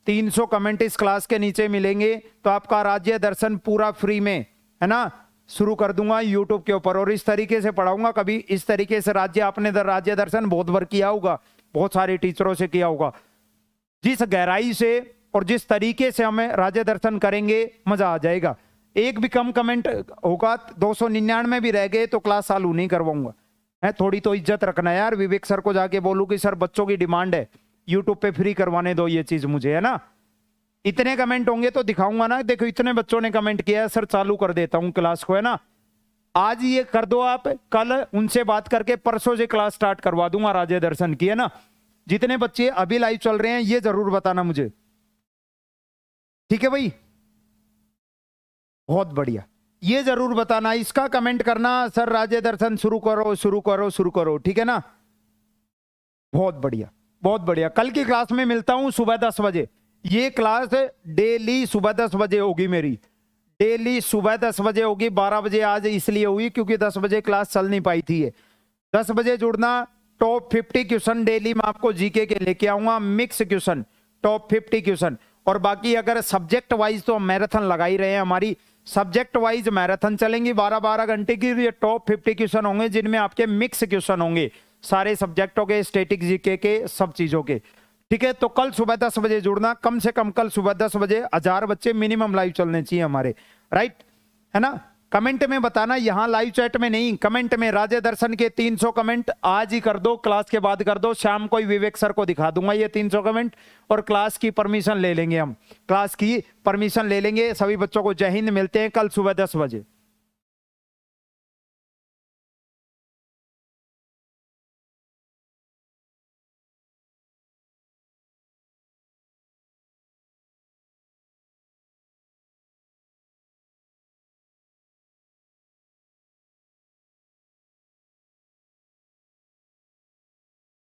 300 कमेंट इस क्लास के नीचे मिलेंगे तो आपका राज्य दर्शन पूरा फ्री में, है ना, शुरू कर दूंगा यूट्यूब के ऊपर। और इस तरीके से पढ़ाऊंगा। कभी इस तरीके से राज्य, आपने राज्य दर्शन बहुत बार किया होगा, बहुत सारे टीचरों से किया होगा। जिस गहराई से और जिस तरीके से हमें राज्य दर्शन करेंगे, मजा आ जाएगा। एक भी कम कमेंट होगा, 299 भी रह गए तो क्लास चालू नहीं करवाऊंगा। है, थोड़ी तो इज्जत रखना यार। विवेक सर को जाके बोलूं कि सर बच्चों की डिमांड है, यूट्यूब पे फ्री करवाने दो ये चीज मुझे, है ना। इतने कमेंट होंगे तो दिखाऊंगा ना, देखो इतने बच्चों ने कमेंट किया है, सर चालू कर देता हूं क्लास को, है ना। आज ये कर दो आप, कल उनसे बात करके परसों से क्लास स्टार्ट करवा दूंगा राज्य दर्शन की, है ना। जितने बच्चे अभी लाइव चल रहे हैं ये जरूर बताना मुझे, ठीक है भाई। बहुत बढ़िया, ये जरूर बताना, इसका कमेंट करना, सर राज्य दर्शन शुरू करो शुरू करो शुरू करो, ठीक है ना। बहुत बढ़िया, बहुत बढ़िया। कल की क्लास में मिलता हूं सुबह 10 बजे। ये क्लास डेली सुबह 10 बजे होगी मेरी, डेली सुबह 10 बजे होगी। 12 बजे आज इसलिए हुई क्योंकि 10 बजे क्लास चल नहीं पाई थी। 10 बजे जुड़ना। टॉप 50 क्वेश्चन डेली मैं आपको जीके के लेके आऊंगा, मिक्स क्वेश्चन, टॉप 50 क्वेश्चन। और बाकी अगर सब्जेक्ट वाइज तो मैराथन लगा ही रहे हैं, हमारी सब्जेक्ट वाइज मैराथन चलेंगी 12-12 घंटे की। ये टॉप 50 क्वेश्चन होंगे जिनमें आपके मिक्स क्वेश्चन होंगे, सारे सब्जेक्टों के, स्टैटिक जीके के, सब चीजों के, ठीक है। तो कल सुबह 10 बजे जुड़ना, कम से कम कल सुबह 10 बजे 1000 बच्चे मिनिमम लाइव चलने चाहिए हमारे, राइट, है ना। कमेंट में बताना, यहां लाइव चैट में नहीं, कमेंट में। राज्य दर्शन के 300 कमेंट आज ही कर दो, क्लास के बाद कर दो। शाम को ही विवेक सर को दिखा दूंगा ये 300 कमेंट, और क्लास की परमिशन ले लेंगे हम, क्लास की परमिशन ले लेंगे। सभी बच्चों को जय हिंद, मिलते हैं कल सुबह 10 बजे।